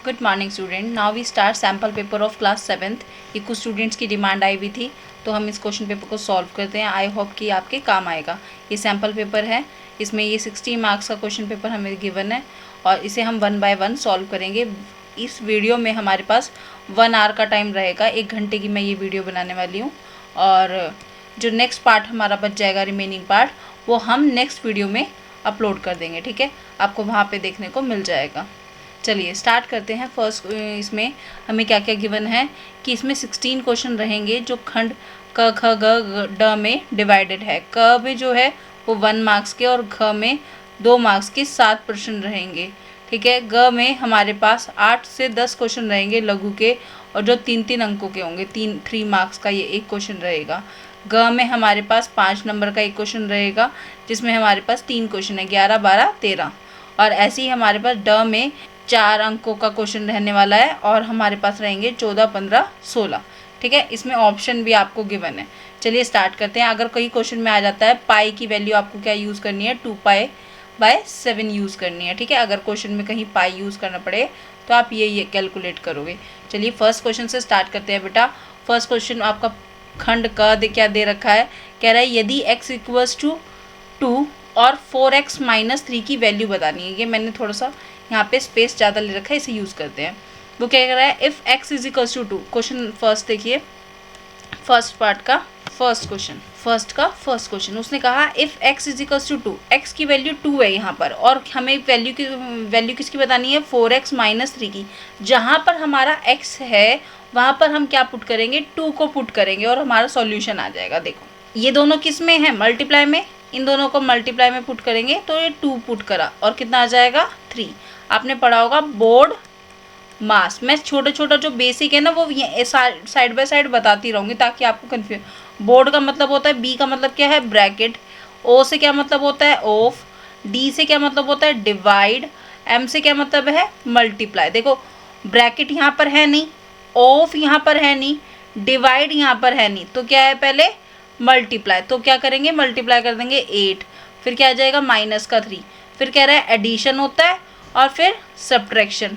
Good morning student. Now we start sample paper of class 7th। ये कुछ students की demand आई हुई थी, तो हम इस क्वेश्चन पेपर को सॉल्व करते हैं। आई होप कि आपके काम आएगा। ये सैम्पल पेपर है, इसमें ये 60 मार्क्स का क्वेश्चन पेपर हमें गिवन है और इसे हम 1 बाय 1 सॉल्व करेंगे। इस वीडियो में हमारे पास 1 आवर का टाइम रहेगा। 1 घंटे की मैं ये वीडियो बनाने वाली हूँ और जो नेक्स्ट पार्ट हमारा बच जाएगा, रिमेनिंग पार्ट, वो हम नेक्स्ट वीडियो में अपलोड कर देंगे। ठीक है, आपको वहाँ पे देखने को मिल जाएगा। चलिए स्टार्ट करते हैं। फर्स्ट इसमें हमें क्या क्या गिवन है कि इसमें 16 क्वेश्चन रहेंगे जो खंड क ख ग ड में डिवाइडेड है। क में जो है वो 1 मार्क्स के और घ में 2 मार्क्स के 7 प्रश्न रहेंगे। ठीक है, ग में हमारे पास 8 से 10 क्वेश्चन रहेंगे लघु के और जो 3-3 अंकों के होंगे। 3 मार्क्स का ये एक क्वेश्चन रहेगा। ग में हमारे पास 5 नंबर का एक क्वेश्चन रहेगा जिसमें हमारे पास 3 क्वेश्चन है, 11, 12, 13। और ऐसे ही हमारे पास ड में 4 अंकों का क्वेश्चन रहने वाला है और हमारे पास रहेंगे 14, 15, 16। ठीक है, इसमें ऑप्शन भी आपको गिवन है। चलिए स्टार्ट करते हैं। अगर कोई क्वेश्चन में आ जाता है पाई की वैल्यू आपको क्या यूज़ करनी है, 2π/7 यूज़ करनी है। ठीक है, अगर क्वेश्चन में कहीं पाई यूज़ करना पड़े तो आप ये कैलकुलेट करोगे। चलिए फर्स्ट क्वेश्चन से स्टार्ट करते हैं बेटा। फर्स्ट क्वेश्चन आपका खंड का क्या दे रखा है, कह रहा है यदि x = 2 और 4x-3 की वैल्यू बतानी है। ये मैंने थोड़ा सा यहाँ पे स्पेस ज़्यादा ले रखा है, इसे यूज़ करते हैं। वो क्या कह रहा है, इफ़ x = 2। क्वेश्चन फर्स्ट देखिए, फर्स्ट पार्ट का फर्स्ट क्वेश्चन उसने कहा इफ़ x = 2, x की वैल्यू 2 है यहाँ पर और हमें वैल्यू किसकी बतानी है, 4x-3 की। जहाँ पर हमारा x है वहाँ पर हम क्या पुट करेंगे, 2 को पुट करेंगे और हमारा सॉल्यूशन आ जाएगा। देखो ये दोनों किस में है, मल्टीप्लाई में। इन दोनों को मल्टीप्लाई में पुट करेंगे तो ये 2 पुट करा और कितना आ जाएगा, 3। आपने पढ़ा होगा बोर्ड मास। मैं छोटा जो बेसिक है ना वो साइड बाय साइड बताती रहूँगी ताकि आपको कन्फ्यूज। बोर्ड का मतलब होता है, बी का मतलब क्या है, ब्रैकेट। ओ से क्या मतलब होता है, ऑफ। डी से क्या मतलब होता है, डिवाइड। एम से क्या मतलब है, मल्टीप्लाई। देखो ब्रैकेट यहाँ पर है नहीं, ऑफ यहाँ पर है नहीं, डिवाइड यहाँ पर है नहीं, तो क्या है पहले मल्टीप्लाई। तो क्या करेंगे, मल्टीप्लाई कर देंगे 8, फिर क्या आ जाएगा -3। फिर कह रहा है एडिशन होता है और फिर सब्ट्रैक्शन।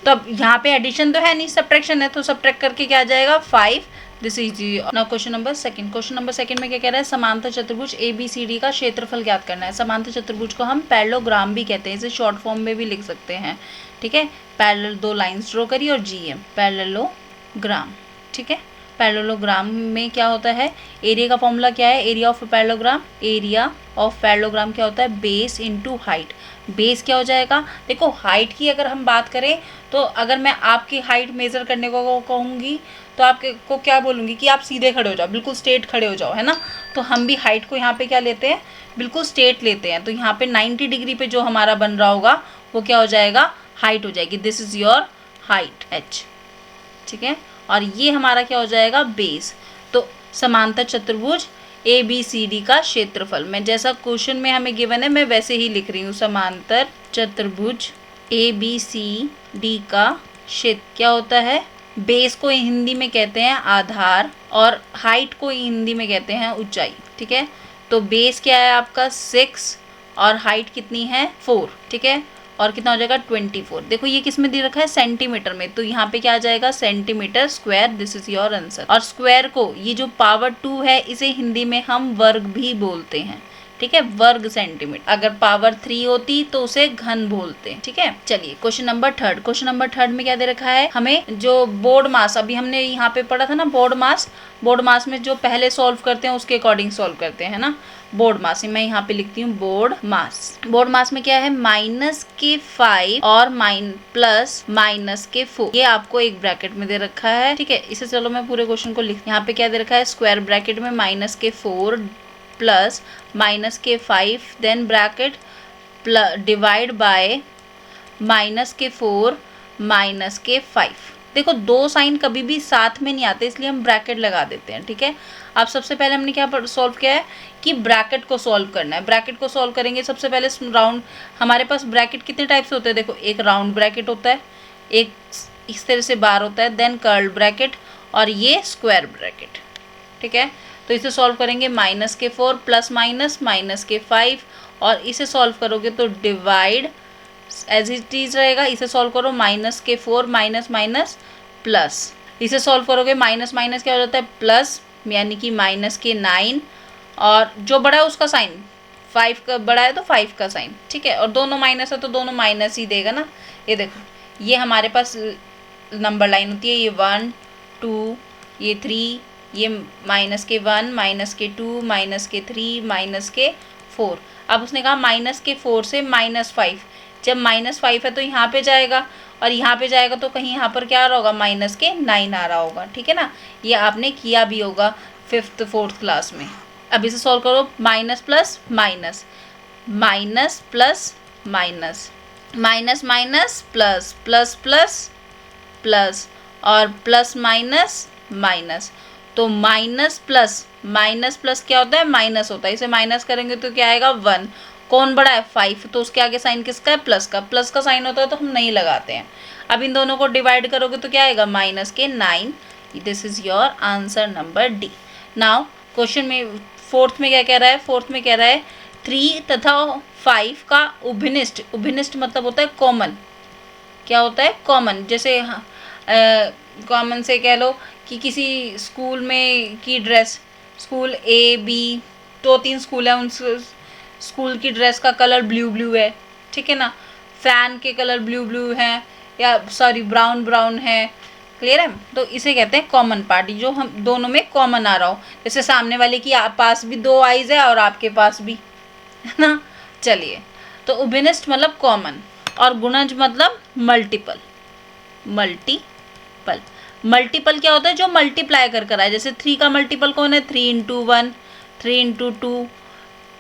तो अब यहाँ पे एडिशन तो है नहीं, सब्ट्रैक्शन है, तो सब्ट्रैक्ट करके क्या आ जाएगा 5। This is now question number second. Question number second में क्या कह रहा है, समांतर चतुर्भुज ABCD का क्षेत्रफल ज्ञात करना है। समांतर चतुर्भुज को हम पैरेललोग्राम भी कहते हैं, इसे शॉर्ट फॉर्म में भी लिख सकते हैं। ठीक है, पैरेलल 2 लाइन्स ड्रॉ करिए और GM पैरेललोग्राम। ठीक है, पैरेललोग्राम में क्या होता है, एरिया का फॉर्मूला क्या है, area of parallelogram. Area of parallelogram क्या होता है, बेस इनटू हाइट। बेस क्या हो जाएगा, देखो हाइट की अगर हम बात करें तो अगर मैं आपकी हाइट मेज़र करने को कहूँगी तो आपको क्या बोलूँगी कि आप सीधे खड़े हो जाओ, बिल्कुल स्ट्रेट खड़े हो जाओ, है ना। तो हम भी हाइट को यहाँ पे क्या लेते हैं, बिल्कुल स्ट्रेट लेते हैं। तो यहाँ पे 90 डिग्री पे जो हमारा बन रहा होगा वो क्या हो जाएगा, हाइट हो जाएगी। This is your height h। ठीक है, और ये हमारा क्या हो जाएगा, बेस। तो समांतर चतुर्भुज ABCD का क्षेत्रफल, मैं जैसा क्वेश्चन में हमें गिवन है मैं वैसे ही लिख रही हूँ। समांतर चतुर्भुज ABCD का क्षेत्र क्या होता है, बेस को हिंदी में कहते हैं आधार और हाइट को हिंदी में कहते हैं ऊंचाई। ठीक है, तो बेस क्या है आपका 6 और हाइट कितनी है 4। ठीक है, और कितना हो जाएगा 24। देखो ये किस में दे रखा है, सेंटीमीटर में, तो यहाँ पे क्या आ जाएगा, centimetre square. This is your answer. और स्क्वायर को ये जो पावर 2 है इसे हिंदी में हम वर्ग भी बोलते हैं। ठीक है, वर्ग सेंटीमीटर। अगर पावर 3 होती तो उसे घन बोलते हैं। ठीक है, चलिए question number third. Question number third में क्या दे रखा है, हमें जो बोर्ड मास, अभी हमने यहाँ पे पढ़ा था ना बोर्ड मास में जो पहले सॉल्व करते हैं उसके अकॉर्डिंग सॉल्व करते हैं ना। बोर्ड मास मैं यहाँ पे लिखती हूँ बोर्ड मास में क्या है, -5 और -4। ये आपको एक ब्रैकेट में दे रखा है। ठीक है, इसे चलो मैं पूरे क्वेश्चन को लिख, यहाँ पे क्या दे रखा है, स्क्वायर ब्रैकेट में -4 plus -5 then bracket divide by -4 -5। देखो दो साइन कभी भी साथ में नहीं आते इसलिए हम ब्रैकेट लगा देते हैं। ठीक है, अब सबसे पहले हमने क्या सॉल्व किया है कि ब्रैकेट को सॉल्व करना है। ब्रैकेट को सॉल्व करेंगे सबसे पहले राउंड, हमारे पास ब्रैकेट कितने टाइप से होते हैं, देखो एक राउंड ब्रैकेट होता है, एक इस तरह से बार होता है, देन कर्ल ब्रैकेट और ये स्क्वायर ब्रैकेट। ठीक है, तो इसे सॉल्व करेंगे -4 प्लस -5 और इसे सॉल्व करोगे तो डिवाइड एज इट इज रहेगा। इसे सॉल्व करो, माइनस के 4 माइनस माइनस प्लस, इसे सॉल्व करोगे माइनस माइनस क्या हो जाता है प्लस, यानी कि माइनस के 9, और जो बड़ा है उसका साइन 5 का बड़ा है तो 5 का साइन, ठीक है, और दोनों माइनस है तो दोनों माइनस ही देगा ना। ये देखो ये हमारे पास नंबर लाइन होती है, ये 1 2 ये 3, ये माइनस के 1 माइनस के 2 माइनस के 3 माइनस के 4। अब उसने कहा माइनस के 4 से -5, जब -5 है तो यहाँ पे जाएगा, और यहाँ पे जाएगा तो कहीं यहाँ पर क्या आ रहा होगा माइनस के 9 आ रहा होगा, ठीक है ना। ये आपने किया भी होगा 5th 4th क्लास में। अब इसे सॉल्व करो, minus plus minus, minus plus minus, minus minus plus, plus plus plus, और प्लस माइनस माइनस। तो माइनस प्लस क्या होता है माइनस होता है, इसे माइनस करेंगे तो क्या आएगा 1। कौन बड़ा है 5, तो उसके आगे साइन किसका है प्लस का, प्लस का साइन होता है तो हम नहीं लगाते हैं। अब इन दोनों को डिवाइड करोगे तो क्या आएगा माइनस के 9। This is your answer number D. Now question में 4th में क्या कह रहा है, 4th में कह रहा है 3 तथा 5 का उभिनिष्ट, उभिनिष्ट मतलब होता है कॉमन, क्या होता है कॉमन, जैसे कॉमन से कह लो कि किसी स्कूल में की dress, school A B 2-3 school है, उन स्कूल की ड्रेस का कलर ब्लू ब्लू है, ठीक है ना, फैन के कलर ब्लू ब्लू हैं, या सॉरी ब्राउन ब्राउन है, क्लियर है। तो इसे कहते हैं कॉमन पार्ट, जो हम दोनों में कॉमन आ रहा हो, जैसे सामने वाले की पास भी 2 आइज़ है और आपके पास भी, है ना। चलिए, तो उभिनिष्ट मतलब कॉमन, और गुणज मतलब मल्टीपल, मल्टीपल, मल्टीपल क्या होता है जो मल्टीप्लाई कर कर आए, जैसे 3 का मल्टीपल कौन है 3 into 1, 3 into 2,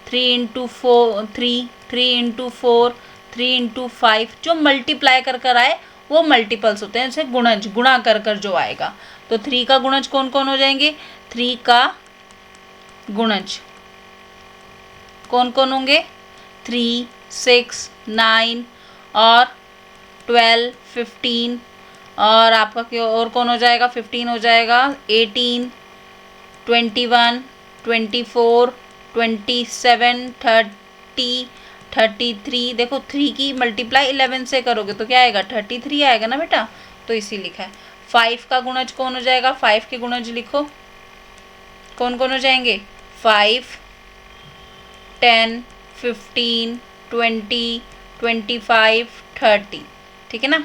3 into 4 3, 3 into 4, 3 into 5, जो मल्टीप्लाई कर कर आए वो मल्टीपल्स होते हैं, जैसे गुणज गुणा कर कर जो आएगा। तो 3 का गुणज कौन कौन हो जाएंगे, 3 का गुणज कौन कौन होंगे 3, 6, 9 और 12, 15, और आपका क्या और कौन हो जाएगा 15 हो जाएगा, 18, 21, 24, 27, 30, 33। देखो 3 की मल्टीप्लाई 11 से करोगे तो क्या आएगा 33 आएगा ना बेटा, तो इसी लिखा है। 5 का गुणज कौन हो जाएगा, 5 के गुणज लिखो कौन कौन हो जाएंगे 5, 10, 15, 20, 25, 30, ठीक है ना।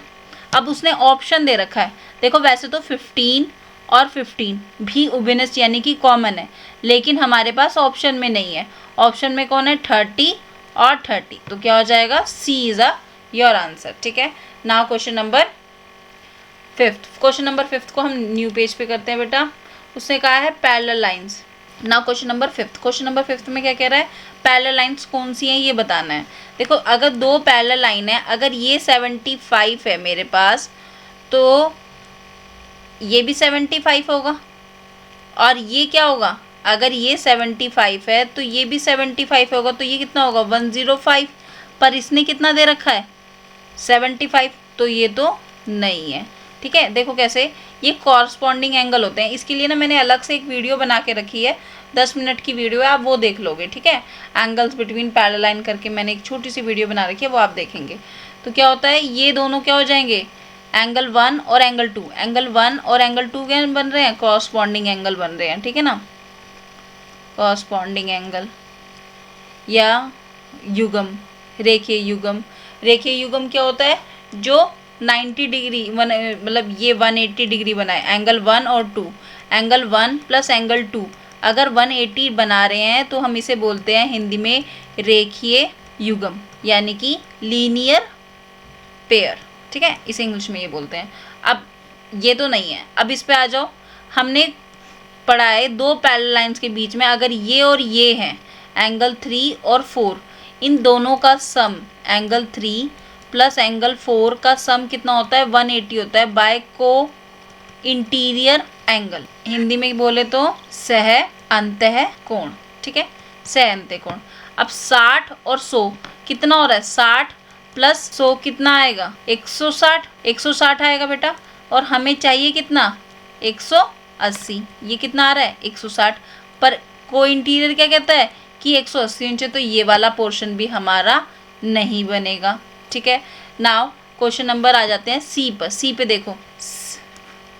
अब उसने ऑप्शन दे रखा है, देखो वैसे तो 15 और 15 भी उभिनिष्ट यानी कि कॉमन है, लेकिन हमारे पास ऑप्शन में नहीं है। ऑप्शन में कौन है 30 और 30, तो क्या हो जाएगा सी इज अ योर आंसर, ठीक है। Now question number 5th, question number 5th को हम न्यू पेज पे करते हैं बेटा। उसने कहा है parallel lines. Now question number 5th, question number 5th में क्या कह रहा है, पैरेलल लाइंस कौन सी हैं ये बताना है। देखो अगर 2 पैरेलल लाइन है, अगर ये 75 है मेरे पास, तो ये भी 75 होगा, और ये क्या होगा, अगर ये 75 है तो ये भी 75 होगा, तो ये कितना होगा 105, पर इसने कितना दे रखा है 75, तो ये तो नहीं है, ठीक है। देखो कैसे, ये कॉरस्पॉन्डिंग एंगल होते हैं, इसके लिए ना मैंने अलग से एक वीडियो बना के रखी है, 10 मिनट की वीडियो है, आप वो देख लोगे, ठीक है। एंगल्स बिटवीन पैरेलल लाइन करके मैंने एक छोटी सी वीडियो बना रखी है, वो आप देखेंगे। तो क्या होता है, ये दोनों क्या हो जाएंगे एंगल 1 और एंगल 2, एंगल 1 और एंगल 2 क्या बन रहे हैं कॉरस्पॉन्डिंग एंगल बन रहे हैं, ठीक है ना, कॉरस्पॉन्डिंग एंगल या युगम, रेखीय युगम। रेखीय युगम क्या होता है, जो 90 डिग्री मतलब ये 180 डिग्री बनाए, एंगल 1 और 2, एंगल 1 प्लस एंगल 2 अगर 180 बना रहे हैं तो हम इसे बोलते हैं हिंदी में रेखीय युगम, यानी कि लीनियर पेयर, ठीक है, इसे इंग्लिश में ये बोलते हैं। अब ये तो नहीं है, अब इस पे आ जाओ। हमने पढ़ा है 2 पैरेलल लाइंस के बीच में अगर ये और ये हैं एंगल 3 और 4, इन दोनों का सम एंगल 3 प्लस एंगल 4 का सम कितना होता है 180 होता है, बाय को इंटीरियर एंगल, हिंदी में बोले तो सह अंतः कोण, ठीक है, सह अंतः कोण। अब 60 और 100 कितना हो रहा है, 60 प्लस 100 कितना आएगा 160, 160 आएगा बेटा, और हमें चाहिए कितना 180, ये कितना आ रहा है 160, पर को इंटीरियर क्या कहता है कि 180 इंच, तो ये वाला पोर्शन भी हमारा नहीं बनेगा, ठीक है। नाउ क्वेश्चन नंबर आ जाते हैं सी पर। सी पे देखो,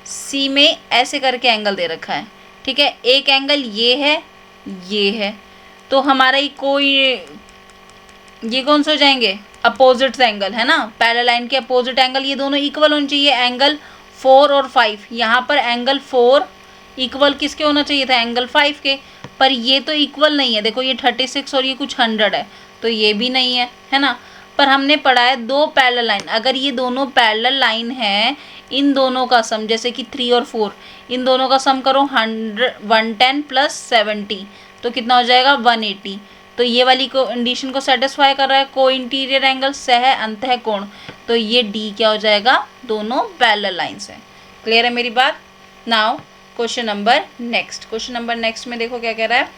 सी में ऐसे करके एंगल दे रखा है, ठीक है। एक एंगल ये है, तो हमारा ये कौन से हो जाएंगे, अपोजिट एंगल है ना, पैरेलल लाइन के अपोजिट एंगल, ये दोनों इक्वल होने चाहिए, एंगल 4 और 5। यहाँ पर एंगल 4 इक्वल किसके होना चाहिए था, एंगल 5 के, पर ये तो इक्वल नहीं है। देखो ये 36 और ये कुछ 100 है, तो ये भी नहीं है ना। पर हमने पढ़ा है दो पैरेलल लाइन, अगर ये दोनों पैरेलल लाइन है, इन दोनों का सम, जैसे कि 3 और 4, इन दोनों का सम करो 110 प्लस 70, तो कितना हो जाएगा 180। तो ये वाली कंडीशन को सेटिस्फाई कर रहा है, को इंटीरियर एंगल सह अंतः कोण, तो ये डी क्या हो जाएगा, दोनों पैरेलल लाइंस है। क्लियर है मेरी बात। Now question number next. Question number next में देखो क्या कह रहा है।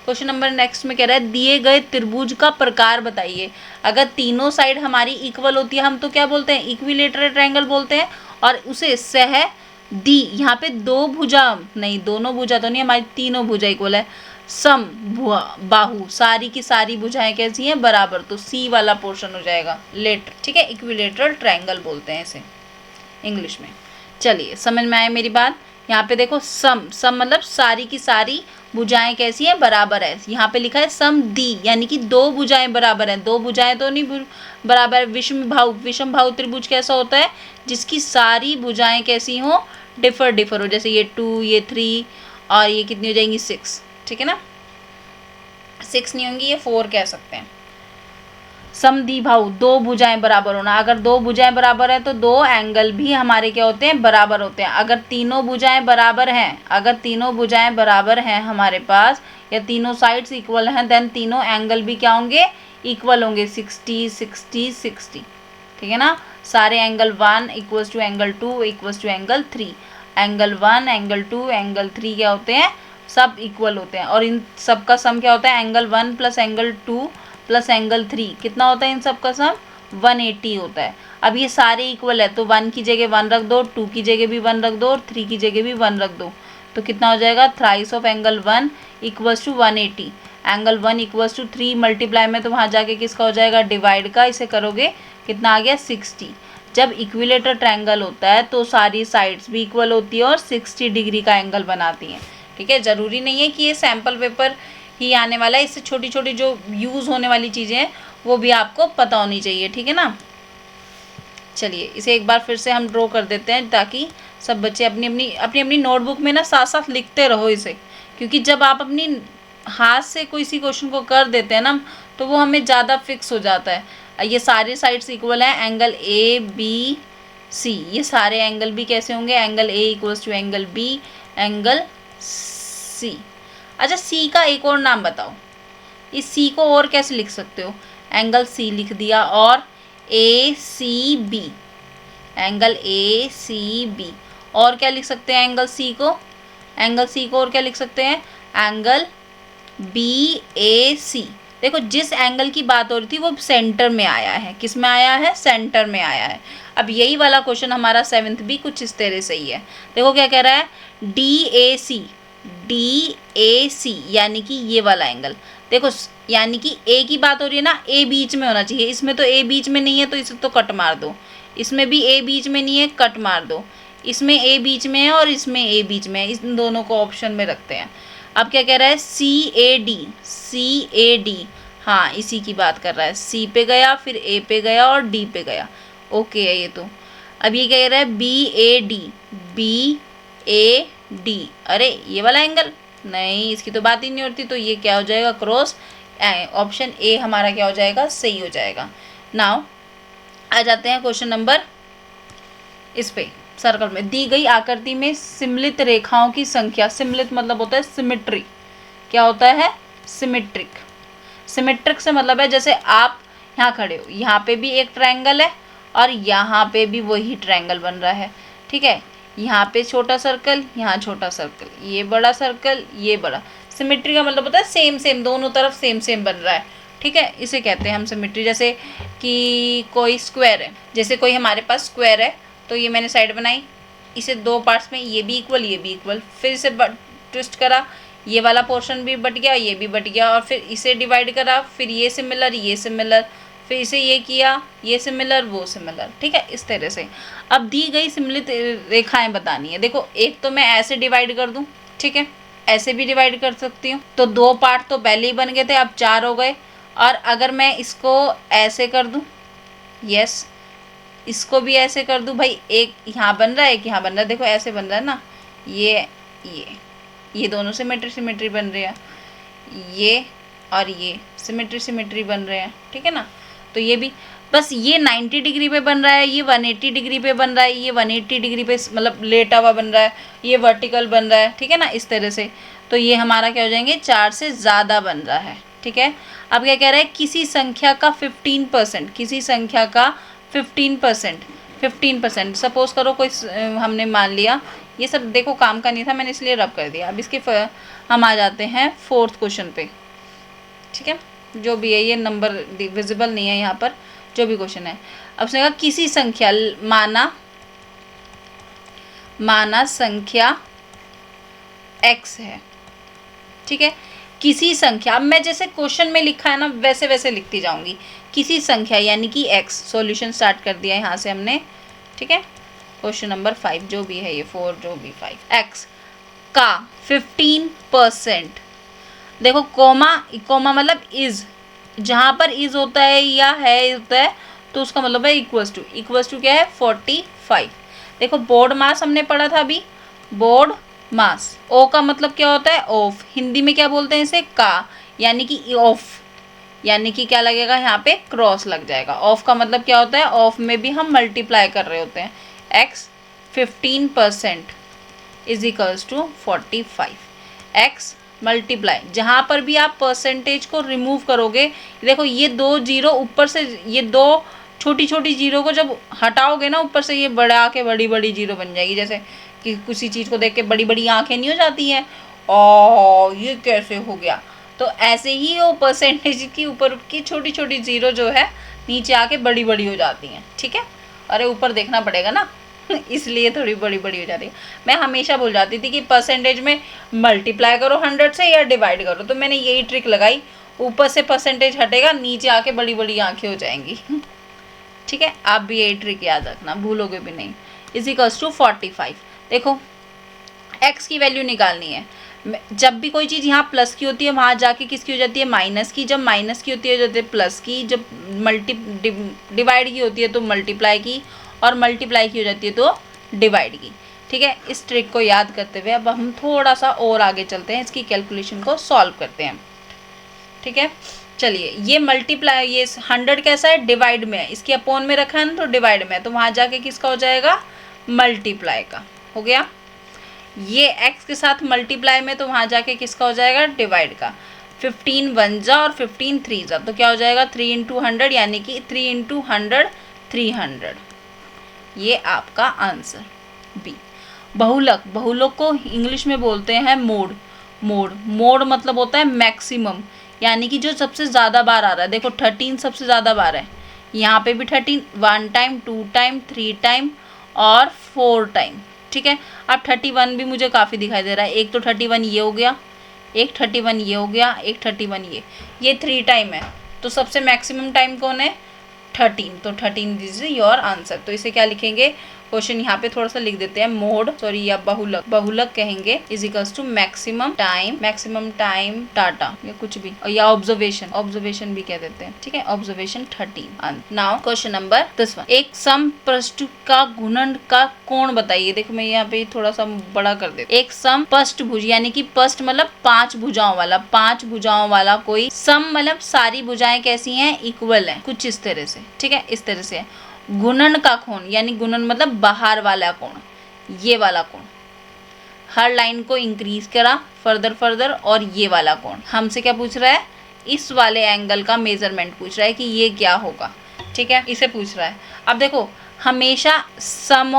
क्वेश्चन नंबर नेक्स्ट में कह रहा है दिए गए त्रिभुज का प्रकार बताइए। अगर तीनों साइड हमारी इक्वल होती है, हम तो क्या बोलते हैं, इक्विलेटरल ट्रायंगल बोलते हैं, और उसे सह डी, यहाँ पे दो भुजा नहीं, दोनों भुजा तो नहीं, हमारी तीनों भुजा इक्वल है, सम बाहु, सारी की सारी भुजाएं कैसी हैं, बराबर, तो सी वाला पोर्शन हो जाएगा लेटर, ठीक है। इक्विलेटरल ट्रायंगल बोलते हैं इसे इंग्लिश में। चलिए समझ में आए मेरी बात। यहाँ पे देखो सम मतलब सारी की सारी भुजाएं कैसी हैं, बराबर है। यहाँ पे लिखा है सम दी, यानी कि दो भुजाएं बराबर हैं। दो भुजाएं तो नहीं बराबर है। विषम भाव त्रिभुज कैसा होता है, जिसकी सारी भुजाएं कैसी हो, डिफर हो, जैसे ये 2, ये 3 और ये कितनी हो जाएंगी 6, ठीक है ना। 6 नहीं होंगी, ये 4 कह सकते हैं। समद्विबाहु, दो भुजाएं बराबर होना। अगर दो भुजाएं बराबर है तो दो एंगल भी हमारे क्या होते हैं, बराबर होते हैं। अगर तीनों भुजाएं बराबर हैं हमारे पास, या तीनों साइड्स इक्वल हैं, देन तीनों एंगल भी क्या होंगे, इक्वल होंगे, 60 60 60, ठीक है ना। सारे angle 1 equals to angle 2 equals to angle 3, angle 1 angle 2 angle 3 क्या होते हैं, सब इक्वल होते हैं। और इन सब का सम क्या होता है, angle 1 plus angle 2 plus angle 3, कितना होता है इन सब का सम, 180 होता है। अब ये सारे इक्वल है, तो 1 की जगह 1 रख दो, 2 की जगह भी 1 रख दो, और 3 की जगह भी 1 रख दो, तो कितना हो जाएगा, thrice of angle 1 equals to 180। Angle 1 equals to 3 multiply में तो वहाँ जाके किसका हो जाएगा, डिवाइड का, इसे करोगे कितना आ गया 60। जब इक्विलेटर ट्रायंगल होता है तो सारी साइड्स भी इक्वल होती है और 60 डिग्री का एंगल बनाती हैं, ठीक है। ज़रूरी नहीं है कि ये सैम्पल पेपर ही आने वाला है, इससे छोटी छोटी जो यूज़ होने वाली चीज़ें हैं वो भी आपको पता होनी चाहिए, ठीक है ना। चलिए इसे एक बार फिर से हम ड्रॉ कर देते हैं, ताकि सब बच्चे अपनी अपनी नोटबुक में ना साथ साथ लिखते रहो इसे, क्योंकि जब आप अपनी हाथ से कोई सी क्वेश्चन को कर देते हैं ना, तो वो हमें ज़्यादा फिक्स हो जाता है। ये सारे साइड्स इक्वल हैं, एंगल ए बी सी, ये सारे एंगल भी कैसे होंगे, angle A equals to angle B angle C. अच्छा सी का एक और नाम बताओ, इस सी को और कैसे लिख सकते हो, एंगल सी लिख दिया, और A C B, angle A C B, और क्या लिख सकते हैं एंगल सी को, और क्या लिख सकते हैं, एंगल बी ए सी। देखो जिस एंगल की बात हो रही थी वो सेंटर में आया है, किस में आया है, सेंटर में आया है। अब यही वाला क्वेश्चन हमारा 7th भी कुछ इस तरह से ही है। देखो क्या कह रहा है, डी ए सी, यानी कि ये वाला एंगल, देखो यानी कि ए की बात हो रही है ना, ए बीच में होना चाहिए, इसमें तो ए बीच में नहीं है, तो इसे तो कट मार दो। इसमें भी ए बीच में नहीं है, कट मार दो। इसमें ए बीच में है और इसमें ए बीच में है, इन दोनों को ऑप्शन में रखते हैं। अब क्या कह रहा है, सी ए डी, हाँ इसी की बात कर रहा है। सी पे गया, फिर ए पे गया और डी पे गया, ओके है ये तो। अब ये कह रहा है बी ए डी, अरे ये वाला एंगल नहीं, इसकी तो बात ही नहीं होती, तो ये क्या हो जाएगा, क्रॉस, ऑप्शन ए हमारा क्या हो जाएगा, सही हो जाएगा। नाउ आ जाते हैं क्वेश्चन नंबर इस पे, सर्कल में दी गई आकृति में सिमलित रेखाओं की संख्या, सिमलित मतलब होता है सिमेट्री, क्या होता है, सिमेट्रिक से मतलब है जैसे आप यहाँ खड़े हो, यहाँ पे भी एक ट्रायंगल है और यहाँ पे भी वही ट्रायंगल बन रहा है, ठीक है। यहाँ पे छोटा सर्कल, यहाँ छोटा सर्कल, ये बड़ा सर्कल, ये बड़ा। सिमेट्री का मतलब होता है सेम दोनों तरफ सेम बन रहा है, ठीक है, इसे कहते हैं हम सिमेट्री। जैसे कि कोई स्क्वायर है, जैसे कोई हमारे पास स्क्वायर है, तो ये मैंने साइड बनाई, इसे दो पार्ट्स में, ये भी इक्वल ये भी इक्वल, फिर इसे ट्विस्ट करा, ये वाला पोर्शन भी बट गया, ये भी बट गया, और फिर इसे डिवाइड करा, फिर ये सिमिलर, फिर इसे ये किया, ये सिमिलर वो सिमिलर, ठीक है, इस तरह से। अब दी गई सिमिलर रेखाएं बतानी है। देखो एक तो मैं ऐसे डिवाइड कर दूं, ठीक है, ऐसे भी डिवाइड कर सकती हूँ, तो 2 पार्ट तो पहले ही बन गए थे, अब 4 हो गए। और अगर मैं इसको ऐसे कर दूं, यस, इसको भी ऐसे कर दूं, भाई एक यहाँ बन रहा है, एक यहाँ बन रहा है, देखो ऐसे बन रहा है ना, ये दोनों सिमेट्री सिमेट्री बन रहे हैं, ये और ये सिमेट्री सिमेट्री बन रहे हैं, ठीक है ना। तो ये भी बस ये 90 डिग्री पे बन रहा है, ये 180 डिग्री पे बन रहा है, ये 180 डिग्री पे मतलब लेटा हुआ बन रहा है, ये वर्टिकल बन रहा है, ठीक है ना, इस तरह से। तो ये हमारा क्या हो जाएंगे, 4 से ज़्यादा बन रहा है, ठीक है। अब क्या कह रहा है, किसी संख्या का 15%, किसी संख्या का 15% सपोज करो कोई हमने मान लिया, ये सब देखो काम का नहीं था, मैंने इसलिए रब कर दिया। अब इसके हम आ जाते हैं 4th क्वेश्चन पे, ठीक है, जो भी है, ये नंबर विजिबल नहीं है यहाँ पर, जो भी क्वेश्चन है। अब उसने कहा किसी संख्या, माना संख्या x है, ठीक है, किसी संख्या, अब मैं जैसे क्वेश्चन में लिखा है ना वैसे वैसे लिखती जाऊंगी, किसी संख्या यानी कि x, सॉल्यूशन स्टार्ट कर दिया यहाँ से हमने, ठीक है। क्वेश्चन नंबर 5 जो भी है, ये 4 जो भी 5, x का 15%, देखो कोमा मतलब इज, जहाँ पर इज होता है या है होता है तो उसका मतलब है इक्वल्स टू क्या है, 45। देखो बोर्ड मास हमने पढ़ा था अभी, बोर्ड मास, ओ का मतलब क्या होता है, ऑफ, हिंदी में क्या बोलते हैं इसे, का, यानी कि ऑफ, यानी कि क्या लगेगा यहाँ पे, क्रॉस लग जाएगा। ऑफ का मतलब क्या होता है, ऑफ में भी हम मल्टीप्लाई कर रहे होते हैं। x 15% is equals to 45, x multiply, जहाँ पर भी आप परसेंटेज को रिमूव करोगे, देखो ये 2 जीरो ऊपर से, ये 2 छोटी छोटी जीरो को जब हटाओगे ना ऊपर से, ये बढ़ा के बड़ी बड़ी जीरो बन जाएगी। जैसे कि किसी चीज़ को देख के बड़ी बड़ी आंखें नहीं हो जाती हैं, और ये कैसे हो गया, तो ऐसे ही वो परसेंटेज की ऊपर की छोटी छोटी जीरो जो है नीचे आके बड़ी बड़ी हो जाती हैं, ठीक है। अरे ऊपर देखना पड़ेगा ना इसलिए थोड़ी बड़ी बड़ी हो जाती है। मैं हमेशा भूल जाती थी कि परसेंटेज में मल्टीप्लाई करो 100 से या डिवाइड करो, तो मैंने यही ट्रिक लगाई, ऊपर से परसेंटेज हटेगा, नीचे आके बड़ी बड़ी आंखें हो जाएंगी ठीक है, आप भी यही ट्रिक याद रखना, भूलोगे भी नहीं। Is equals to 45। देखो x की वैल्यू निकालनी है, जब भी कोई चीज़ यहाँ प्लस की होती है वहाँ जाके किसकी हो जाती है, माइनस की, जब माइनस की होती है जाती है प्लस की, जब डिवाइड की होती है तो मल्टीप्लाई की, और मल्टीप्लाई की हो जाती है तो डिवाइड की, ठीक है। इस ट्रिक को याद करते हुए अब हम थोड़ा सा और आगे चलते हैं, इसकी कैलकुलेशन को सॉल्व करते हैं, ठीक है। चलिए, ये मल्टीप्लाई, ये 100 कैसा है, डिवाइड में है, इसके अपोन में रखा है ना तो डिवाइड में है, तो वहाँ जाके किसका हो जाएगा, मल्टीप्लाई का हो गया। ये x के साथ मल्टीप्लाई में तो वहाँ जाके किसका हो जाएगा, डिवाइड का। 15 1 जा और 15 3 जा, तो क्या हो जाएगा 3 इंटू 100, यानी कि 3 इंटू 100 300। ये आपका आंसर बी। बहुलक, बहुलक को इंग्लिश में बोलते हैं मोड। मोड मतलब होता है मैक्सिमम, यानी कि जो सबसे ज़्यादा बार आ रहा है। देखो 13 सबसे ज़्यादा बार है, यहाँ पे भी 13, 1 टाइम 2 टाइम 3 टाइम और 4 टाइम, ठीक है। अब 31 भी मुझे काफ़ी दिखाई दे रहा है, एक तो 31 ये हो गया, एक 31 ये हो गया, एक 31 ये 3 टाइम है, तो सबसे मैक्सिमम टाइम कौन है, 13, तो 13 दिस इज योर आंसर। तो इसे क्या लिखेंगे, क्वेश्चन यहाँ पे थोड़ा सा लिख देते हैं, मोड सॉरी या बहुलक कहेंगे, is equals to maximum time data या कुछ भी, या ऑब्जर्वेशन भी कह देते हैं, ठीक है। ऑब्जर्वेशन 13। नाउ क्वेश्चन नंबर 10, एक समपृष्ठ का घूर्णन का कोण बताइए। देखो मैं यहाँ पे थोड़ा सा बड़ा कर देती हूँ। एक समपृष्ठभुज, यानी कि पृष्ठ मतलब 5 भुजाओं वाला कोई, सम मतलब सारी भुजाएं कैसी हैं, इक्वल है, कुछ इस तरह से, ठीक है, इस तरह से। गुणन का कोण, यानी गुणन मतलब बाहर वाला कोण, ये वाला कोण, हर लाइन को इंक्रीज करा फर्दर, और ये वाला कोण हमसे क्या पूछ रहा है, इस वाले एंगल का मेजरमेंट पूछ रहा है कि ये क्या होगा, ठीक है, इसे पूछ रहा है। अब देखो हमेशा सम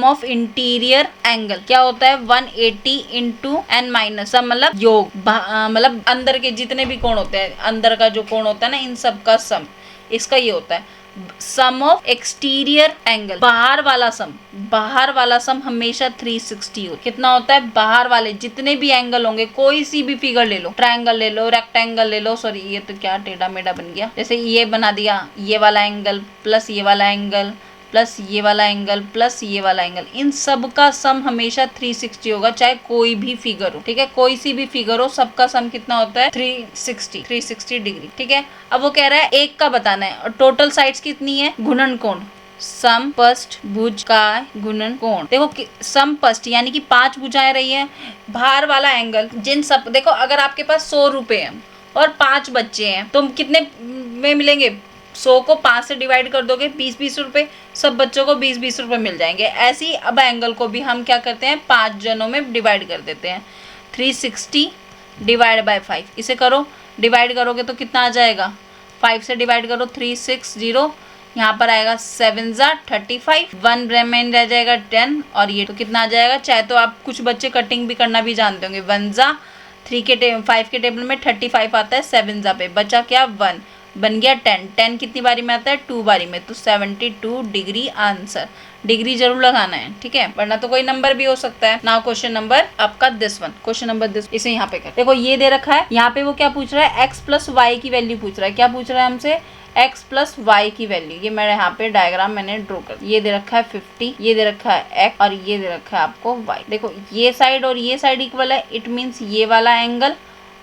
ऑफ इंटीरियर एंगल क्या होता है, 180 इंटू n माइनस, सम मतलब योग, मतलब अंदर के जितने भी कोण होते हैं, अंदर का जो कोण होता है ना, इन सब का सम, इसका ये होता है। सम ऑफ एक्सटीरियर एंगल, बाहर वाला सम हमेशा 360 हो। कितना होता है? बाहर वाले जितने भी एंगल होंगे, कोई सी भी फिगर ले लो, ट्रायंगल ले लो, रेक्टेंगल ले लो, सॉरी ये तो क्या टेढ़ा मेढ़ा बन गया, जैसे ये बना दिया, ये वाला एंगल प्लस ये वाला एंगल प्लस ये वाला एंगल प्लस ये वाला एंगल, इन सब का सम हमेशा 360 होगा, चाहे कोई भी फिगर हो। ठीक है, कोई सी भी फिगर हो, सबका सम कितना होता है? 360 डिग्री। ठीक है, अब वो कह रहा है एक का बताना है और टोटल साइड्स कितनी है? गुणनकोण, समपष्ट भुज गुणन कोण। देखो समपष्ट यानी कि 5 भुजाएं रही हैं, बाहर वाला एंगल, जिन सब, देखो अगर आपके पास 100 रुपए हैं और 5 बच्चे हैं तो कितने में मिलेंगे? 100 को 5 से डिवाइड कर दोगे, 20-20 रुपए, सब बच्चों को 20-20 रुपए मिल जाएंगे। ऐसे ही अब एंगल को भी हम क्या करते हैं? 5 जनों में डिवाइड कर देते हैं। 360 डिवाइड बाय 5, इसे करो, डिवाइड करोगे तो कितना आ जाएगा? 5 से डिवाइड करो, 360, यहाँ पर आएगा 7 × 35, 1 रिमेन रह जाएगा 10, और ये तो कितना आ जाएगा? चाहे तो आप कुछ बच्चे कटिंग भी करना भी जानते होंगे, 1 × 5 के टेबल में 35 आता है, 7 × पे बचा क्या? 1, बन गया 10। 10 कितनी बारी में आता है? 2 बारी में, तो 72 डिग्री आंसर। डिग्री जरूर लगाना है, ठीक है, वरना तो कोई नंबर भी हो सकता है। नाउ क्वेश्चन नंबर आपका this one, question number this, इसे यहाँ पे कर, देखो ये दे रखा है, यहाँ पे वो क्या पूछ रहा है? x + y की वैल्यू पूछ रहा है। क्या पूछ रहा है हमसे? x + y की वैल्यू। ये मेरे यहाँ पे डायग्राम मैंने ड्रॉ कर, ये दे रखा है 50, ये दे रखा है x और ये दे रखा है आपको y। देखो ये साइड और ये साइड इक्वल है, इट मीन्स ये वाला एंगल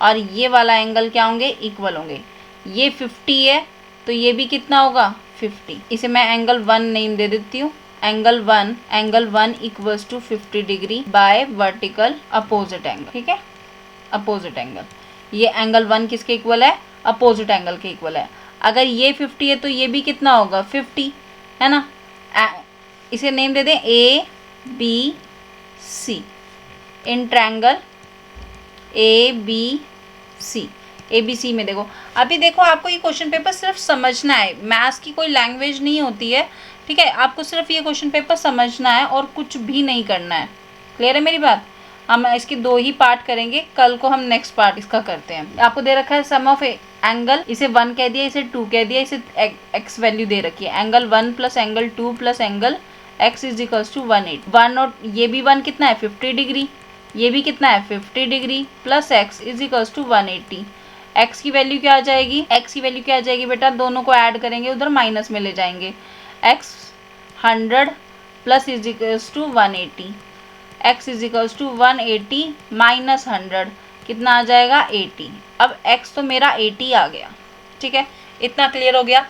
और ये वाला एंगल क्या होंगे? इक्वल होंगे। ये 50 है तो ये भी कितना होगा? 50। इसे मैं एंगल 1 नेम दे देती हूँ। Angle 1 equals to 50 degree by vertical opposite angle. ठीक है, अपोजिट एंगल, ये एंगल 1 किसके इक्वल है? अपोजिट एंगल के इक्वल है। अगर ये 50 है तो ये भी कितना होगा? 50 है ना। इसे नेम दे दें ABC in triangle ABC। ABC में देखो, अभी देखो आपको ये क्वेश्चन पेपर सिर्फ समझना है, मैथ्स की कोई लैंग्वेज नहीं होती है, ठीक है, आपको सिर्फ ये क्वेश्चन पेपर समझना है और कुछ भी नहीं करना है। क्लियर है मेरी बात? हम इसके 2 ही पार्ट करेंगे, कल को हम नेक्स्ट पार्ट इसका करते हैं। आपको दे रखा है सम ऑफ एंगल, इसे 1 कह दिया, इसे 2 कह दिया, इसे x वैल्यू दे रखी है, एंगल 1 + एंगल 2 + एंगल x = 180। 1 और ये भी 1 कितना है? 50 डिग्री, ये भी कितना है? 50 डिग्री प्लस x = 180। x की वैल्यू क्या आ जाएगी? x की वैल्यू क्या आ जाएगी बेटा? दोनों को ऐड करेंगे, उधर माइनस में ले जाएंगे। x 100 प्लस = 180, x = 180 माइनस 100 कितना आ जाएगा? 80। अब x तो मेरा 80 आ गया। ठीक है, इतना क्लियर हो गया,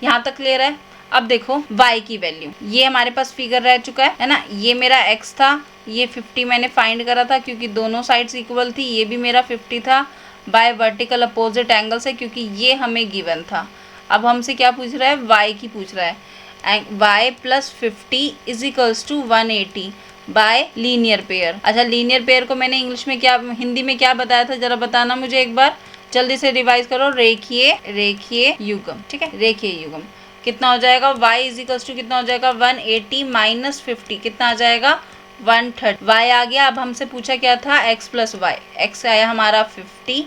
यहाँ तक क्लियर है। अब देखो y की वैल्यू, ये हमारे पास फिगर रह चुका है ना, ये मेरा x था, ये 50 मैंने फाइंड करा था क्योंकि दोनों साइड्स इक्वल थी, ये भी मेरा 50 था बाय वर्टिकल अपोजिट एंगल से, क्योंकि ये हमें गिवन था। अब हमसे क्या पूछ रहा है? y की पूछ रहा है। y + 50 = 180 bye linear pair. अच्छा, लीनियर पेयर को मैंने इंग्लिश में क्या, हिंदी में क्या बताया था? जरा बताना मुझे एक बार, जल्दी से रिवाइज करो। रेखीय युग्म। ठीक है, रेखीय युग्म कितना हो जाएगा? y = कितना हो जाएगा? 180 माइनस 50 कितना आ जाएगा? 130। y आ गया। अब हमसे पूछा क्या था? x + y। x आया हमारा 80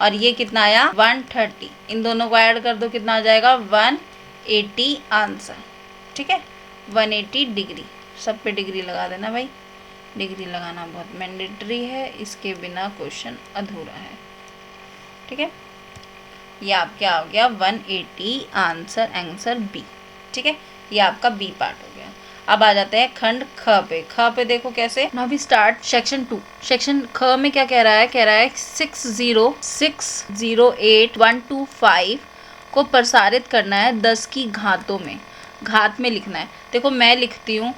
और ये कितना आया? 130। इन दोनों को ऐड कर दो, कितना आ जाएगा? 180 आंसर। ठीक है, 180 डिग्री। सब पे डिग्री लगा देना भाई, डिग्री लगाना बहुत मैंडेटरी है, इसके बिना क्वेश्चन अधूरा है। ठीक है, ये आपका आ गया 180 आंसर बी। ठीक है, ये आपका बी पार्ट हो गया। अब आ जाते हैं खंड ख पे। ख पे देखो कैसे, now we start section 2। Section ख में क्या कह रहा है? कह रहा है 60608 को प्रसारित करना है 10 की घातों में, घात में लिखना है। देखो मैं लिखती हूँ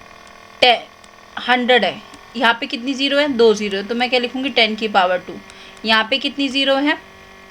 100 है, यहाँ पे कितनी जीरो है? 2 जीरो है, तो मैं क्या लिखूँगी? 10 की पावर 2। यहाँ पे कितनी जीरो है?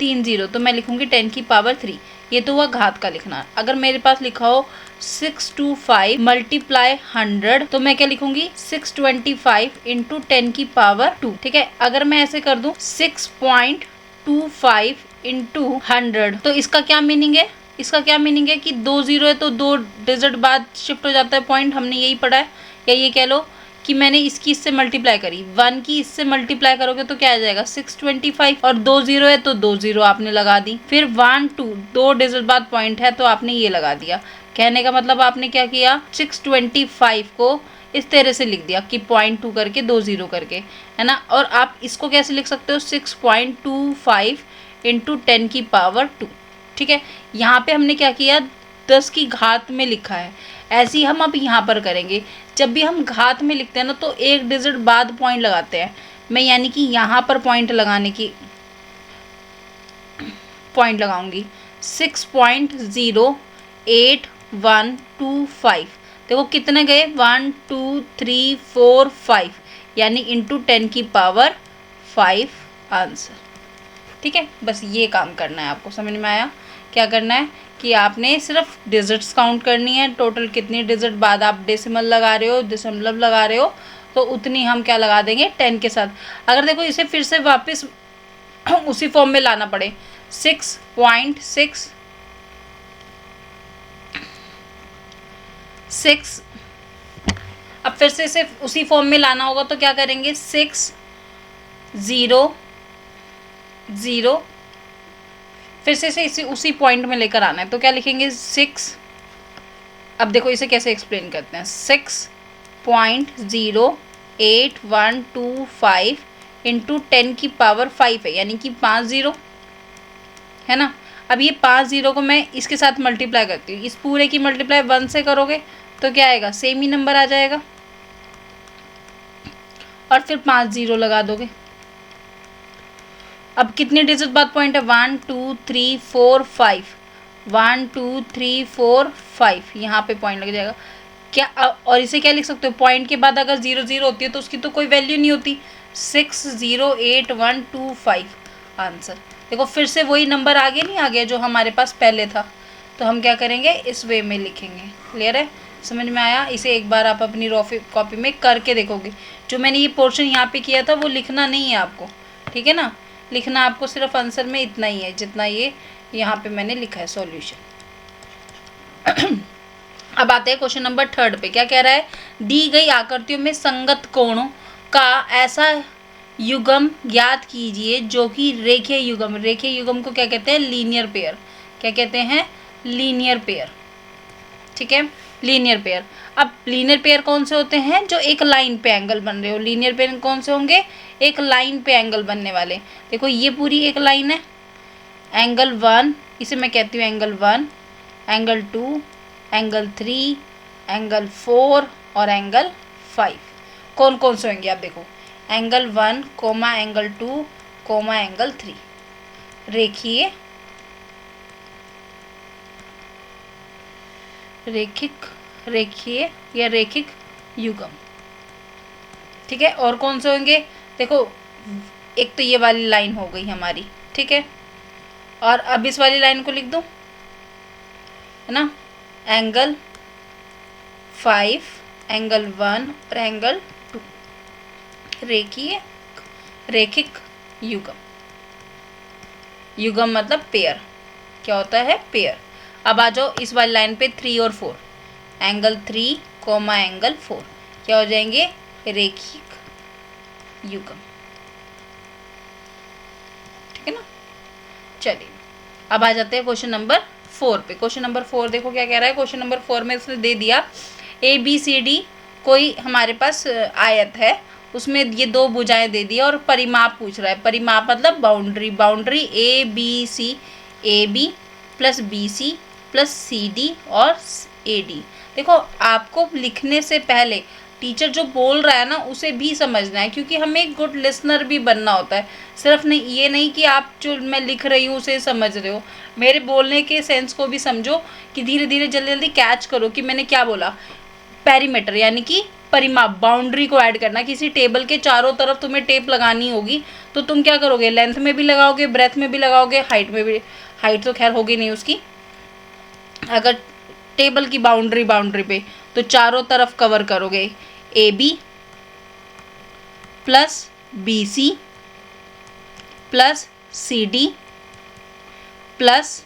3 जीरो, तो मैं लिखूँगी 10 की पावर 3। ये तो हुआ घात का लिखना। अगर मेरे पास लिखा हो 625 × 100, तो मैं क्या लिखूँगी? 625 × 10 की पावर 2। ठीक है, अगर मैं ऐसे कर दूँ 6.25 × 100, तो इसका क्या मीनिंग है? इसका क्या मीनिंग है कि 2 जीरो है तो 2 डिजिट बाद शिफ्ट हो जाता है पॉइंट, हमने यही पढ़ा है। या ये कह लो कि मैंने इसकी इससे मल्टीप्लाई करी, 1 की इससे मल्टीप्लाई करोगे तो क्या आ जाएगा 625, और 2 जीरो है तो 2 जीरो आपने लगा दी, फिर 1 2 2 डिजिट बाद पॉइंट है तो आपने ये लगा दिया। कहने का मतलब आपने क्या किया, 625 को इस तरह से लिख दिया कि 0.2 करके 2 जीरो करके, है ना। और आप इसको कैसे लिख सकते हो, 6.25 इंटू 10 की पावर 2, ठीक है। यहाँ पे हमने क्या किया, 10 की घात में लिखा है, ऐसे ही हम अब यहाँ पर करेंगे। जब भी हम घात में लिखते हैं ना तो एक डिजिट बाद पॉइंट लगाते हैं। मैं यानी कि यहाँ पर पॉइंट लगाने की पॉइंट लगाऊंगी 6.08125। देखो कितने गए, 1 2 3 4 5, यानी इंटू 10 की पावर 5 आंसर, ठीक है। बस ये काम करना है आपको, समझ में आया। क्या करना है कि आपने सिर्फ डिजिट्स काउंट करनी है, टोटल कितनी डिजिट बाद आप डेसिमल लगा रहे हो, दशमलव लगा रहे हो, तो उतनी हम क्या लगा देंगे 10 के साथ। अगर देखो इसे फिर से वापस उसी फॉर्म में लाना पड़े, 6.6 अब फिर से इसे उसी फॉर्म में लाना होगा तो क्या करेंगे, 6 0 0, फिर से इसे उसी पॉइंट में लेकर आना है तो क्या लिखेंगे 6। अब देखो इसे कैसे एक्सप्लेन करते हैं, 6.08125 इंटू 10 की पावर 5 है, यानी कि 5 जीरो, है ना। अब ये 5 जीरो को मैं इसके साथ मल्टीप्लाई करती हूँ, इस पूरे की मल्टीप्लाई 1 से करोगे तो क्या आएगा, सेम ही नंबर आ जाएगा, और फिर 5 जीरो लगा दोगे। अब कितने डिजिट बाद पॉइंट है, 1 2 3 4 5, 1 2 3 4 5, यहाँ पे पॉइंट लग जाएगा क्या। और इसे क्या लिख सकते हो, पॉइंट के बाद अगर 0 0 होती है तो उसकी तो कोई वैल्यू नहीं होती, 6.08125 आंसर। देखो फिर से वही नंबर आगे नहीं आ गया जो हमारे पास पहले था, तो हम क्या करेंगे, इस वे में लिखेंगे। क्लियर है, समझ में आया। इसे एक बार आप अपनी कॉपी में करके देखोगे। जो मैंने ये पोर्शन यहाँ पे किया था वो लिखना नहीं है आपको, ठीक है ना। लिखना आपको सिर्फ आंसर में इतना ही है जितना ये यहाँ पे मैंने लिखा है सॉल्यूशन। अब आते हैं क्वेश्चन नंबर 3 पे। क्या कह रहा है, दी गई आकृतियों में संगत कोणों का ऐसा युग्म ज्ञात कीजिए जो कि रेखीय युग्म, रेखीय युग्म को क्या कहते हैं, लीनियर पेयर। क्या कहते हैं, लीनियर पेयर, ठीक है, लीनियर पेयर। अब लीनियर पेयर कौन से होते हैं, जो एक लाइन पे एंगल बन रहे हो। लीनियर पेयर कौन से होंगे, एक लाइन पे एंगल बनने वाले। देखो ये पूरी एक लाइन है, एंगल 1, इसे मैं कहती हूँ एंगल 1, एंगल 2, एंगल 3, एंगल 4 और एंगल 5। कौन कौन से होंगे आप देखो, angle 1 comma angle 2 comma angle 3, रेखीय रेखीय या रेखिक युग्म, ठीक है। और कौन से होंगे, देखो एक तो ये वाली लाइन हो गई हमारी, ठीक है। और अब इस वाली लाइन को लिख दो, है ना, एंगल 5, एंगल 1 और एंगल 2, रेखिक युग्म। युग्म मतलब पेयर, क्या होता है, पेयर। अब आ जाओ इस वाली लाइन पे 3 और 4, एंगल 3 कोमा एंगल 4 क्या हो जाएंगे, रेखिक युग्म, ठीक है ना। चलिए अब आ जाते हैं क्वेश्चन नंबर 4 पे। क्वेश्चन नंबर 4 देखो क्या कह रहा है। क्वेश्चन नंबर 4 में उसने दे दिया ABCD, कोई हमारे पास आयत है, उसमें ये 2 भुजाएं दे दी और परिमाप पूछ रहा है। परिमाप मतलब boundary, boundary AB plus BC plus CD और AD। देखो आपको लिखने से पहले टीचर जो बोल रहा है ना उसे भी समझना है, क्योंकि हमें एक गुड लिसनर भी बनना होता है। सिर्फ नहीं ये नहीं कि आप जो मैं लिख रही हूँ उसे समझ रहे हो, मेरे बोलने के सेंस को भी समझो, कि धीरे धीरे जल्दी जल्दी कैच करो कि मैंने क्या बोला। पेरीमीटर यानी कि परिमाप, बाउंड्री को ऐड करना। किसी टेबल के चारों तरफ तुम्हें टेप लगानी होगी तो तुम क्या करोगे, लेंथ में भी लगाओगे, ब्रेथ में भी लगाओगे, हाइट में भी। हाइट तो खैर होगी नहीं उसकी, अगर टेबल की बाउंड्री पे तो चारों तरफ कवर करोगे। AB plus BC plus CD plus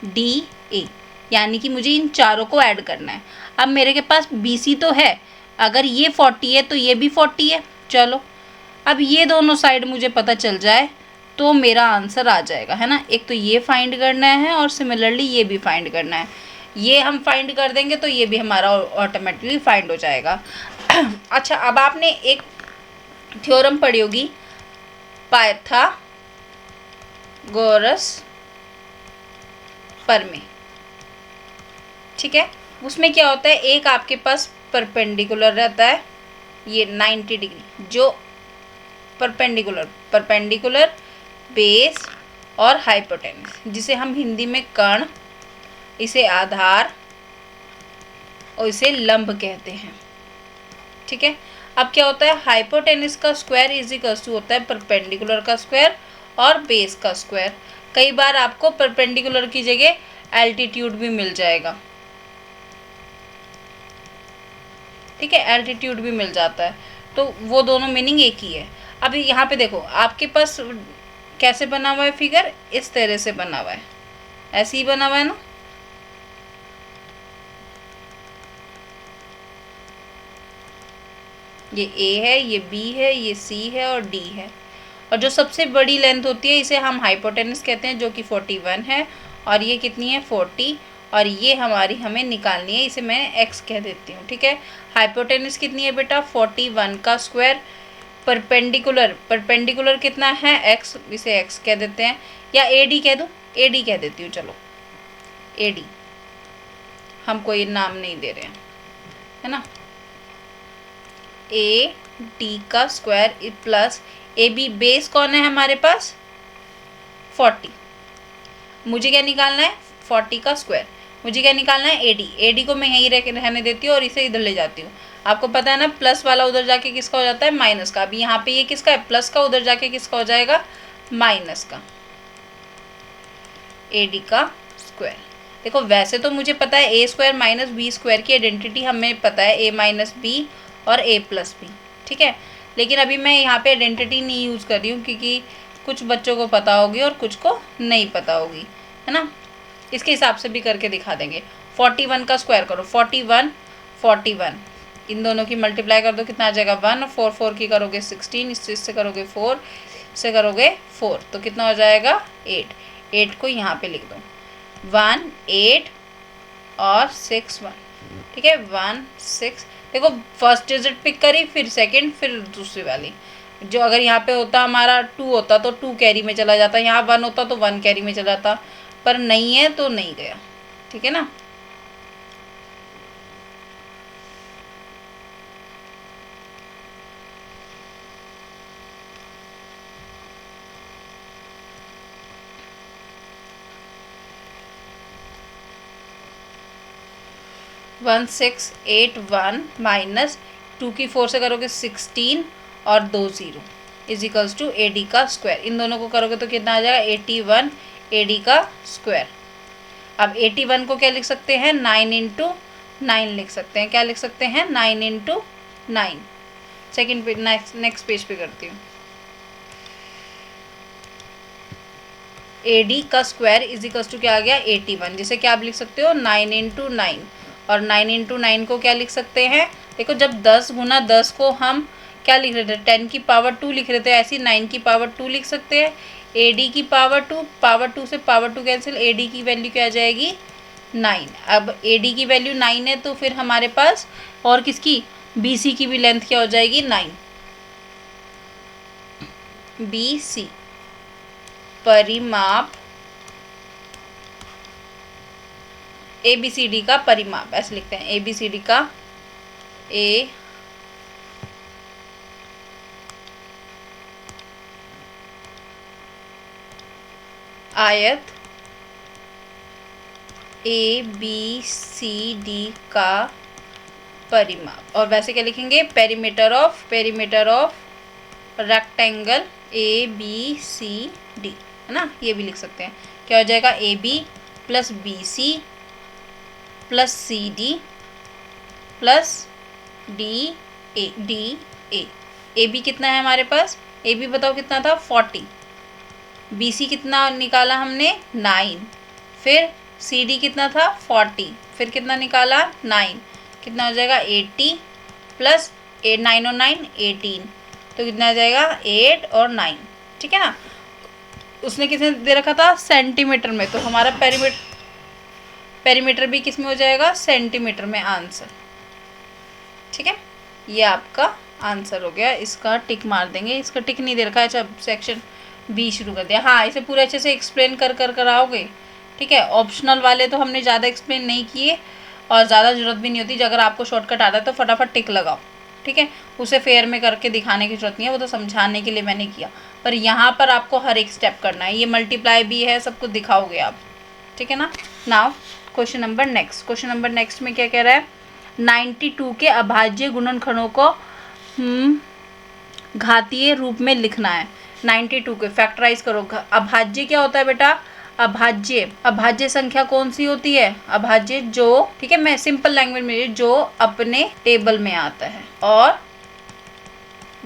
DA, यानी कि मुझे इन चारों को ऐड करना है। अब मेरे के पास BC तो है, अगर ये 40 है तो ये भी 40 है। चलो अब ये दोनों साइड मुझे पता चल जाए तो मेरा आंसर आ जाएगा, है ना। एक तो ये फाइंड करना है और सिमिलरली ये भी फाइंड करना है। ये हम फाइंड कर देंगे तो ये भी हमारा ऑटोमेटिकली फाइंड हो जाएगा। अच्छा, अब आपने एक थ्योरम पढ़ी होगी, पाइथागोरस प्रमेय, ठीक है। उसमें क्या होता है, एक आपके पास परपेंडिकुलर रहता है, ये 90 डिग्री, जो परपेंडिकुलर बेस और हाइपोटेनस, जिसे हम हिंदी में कर्ण, इसे आधार और इसे लंब कहते हैं, ठीक है। अब क्या होता है, हाइपोटेनस का स्क्वायर इज इक्वल्स टू होता है परपेंडिकुलर का स्क्वायर और बेस का स्क्वायर। कई बार आपको परपेंडिकुलर की जगह एल्टीट्यूड भी मिल जाएगा, ठीक है, एल्टीट्यूड भी मिल जाता है, तो वो दोनों मीनिंग एक ही है। अभी यहाँ पे देखो आपके पास कैसे बना हुआ है फिगर, इस तरह से बना हुआ है, ऐसे ही बना हुआ है ना। ये ए है, ये बी है, ये सी है और डी है, और जो सबसे बड़ी लेंथ होती है इसे हम हाइपोटेनस कहते हैं, जो कि 41 है, और ये कितनी है 40, और ये हमें निकालनी है, इसे मैं x कह देती हूँ, ठीक है। हाइपोटेनस कितनी है बेटा 41 का स्क्वायर, परपेंडिकुलर कितना है x, इसे x कह देते हैं, या AD कह दूँ, AD कह देती हूँ, चलो AD, हम कोई नाम नहीं दे रहे हैं, है ना। AD का स्क्वायर प्लस AB, बेस कौन है हमारे पास 40, मुझे क्या निकालना है 40 का स्क्वायर, मुझे क्या निकालना है AD को मैं यहीं रहने देती हूँ और इसे इधर ले जाती हूँ। आपको पता है ना, प्लस वाला उधर जाके किसका हो जाता है, माइनस का। अभी यहाँ पे ये किसका है, प्लस का, उधर जाके किसका हो जाएगा, माइनस का, AD का स्क्वायर। देखो वैसे तो मुझे पता है A square minus B square की आइडेंटिटी हमें पता है, A माइनस बी और A प्लस बी, ठीक है। लेकिन अभी मैं यहाँ पे आइडेंटिटी नहीं यूज़ कर रही हूँ, क्योंकि कुछ बच्चों को पता होगी और कुछ को नहीं पता होगी, है ना। इसके हिसाब से भी करके दिखा देंगे। 41 का स्क्वायर करो, 41 इन दोनों की मल्टीप्लाई कर दो, कितना आ जाएगा 1, और 4 की करोगे 16, इससे करोगे 4, इससे करोगे 4, तो कितना हो जाएगा 8 को यहाँ पे लिख दो, 1 8 और 6 1, ठीक है, 1 6। देखो फर्स्ट डिजिट पिक करी, फिर सेकंड, फिर दूसरी वाली। जो अगर यहाँ पे होता हमारा 2 होता तो 2 कैरी में चला जाता, यहाँ 1 होता तो 1 कैरी में चला जाता, पर नहीं है तो नहीं गया, ठीक है ना। वन 6 8 1 माइनस 2 की 4 से करोगे 16 और 2 0 इज इक्वल्स टू AD का स्क्वायर। इन दोनों को करोगे तो कितना आ जाएगा 81 AD का स्क्वायर। अब 81 को क्या लिख सकते हैं, 9 इंटू 9 लिख सकते हैं। क्या लिख सकते हैं, 9 into 9। Second page, next page पे करती हूँ। AD का स्क्वायर इज इक्वल्स टू क्या आ गया 81, जिसे क्या आप लिख सकते हो 9 इंटू 9, और 9 इंटू 9 को क्या लिख सकते हैं, देखो जब 10 गुना 10 को हम क्या लिख रहे थे 10 की पावर 2 लिख रहे थे, ऐसी 9 की पावर 2 लिख सकते हैं। AD की पावर 2 से पावर 2 कैंसिल, AD की वैल्यू क्या आ जाएगी 9। अब AD की वैल्यू 9 है तो फिर हमारे पास और किसकी BC की भी लेंथ क्या हो जाएगी 9। BC परिमाप ABCD का परिमाप, ऐसे लिखते हैं ABCD का आयत ABCD का परिमाप। और वैसे क्या लिखेंगे, पेरीमीटर ऑफ रेक्टेंगल ABCD, है ना, ये भी लिख सकते हैं। क्या हो जाएगा AB plus BC plus CD plus DA। AB कितना है हमारे पास, AB बताओ कितना था 40, BC कितना निकाला हमने 9, फिर CD कितना था 40, फिर कितना निकाला 9, कितना हो जाएगा 80 प्लस 8 9 और 9 18, तो कितना आ जाएगा 8 और 9, ठीक है ना। उसने किसने दे रखा था सेंटीमीटर में, तो हमारा पेरीमीटर भी किस में हो जाएगा सेंटीमीटर में आंसर, ठीक है। ये आपका आंसर हो गया, इसका टिक मार देंगे, इसका टिक नहीं दे रखा है। अच्छा सेक्शन बी शुरू कर दिया। हाँ इसे पूरे अच्छे से एक्सप्लेन कर कराओगे, ठीक है। ऑप्शनल वाले तो हमने ज़्यादा एक्सप्लेन नहीं किए और ज़्यादा ज़रूरत भी नहीं होती। अगर आपको शॉर्टकट आता है तो फटाफट टिक लगाओ, ठीक है। उसे फेयर में करके दिखाने की जरूरत नहीं है, वो तो समझाने के लिए मैंने किया, पर यहाँ पर आपको हर एक स्टेप करना है। ये मल्टीप्लाई भी है, सब कुछ दिखाओगे आप, ठीक है ना। नाउ क्वेश्चन नंबर नेक्स्ट में क्या कह रहा है, 92 के अभाज्य गुणनखंडों को घातीय रूप में लिखना है। 92 के फैक्टराइज करो। अभाज्य क्या होता है बेटा, अभाज्य संख्या कौन सी होती है, अभाज्य जो, ठीक है, मैं सिंपल लैंग्वेज में, जो अपने टेबल में आता है और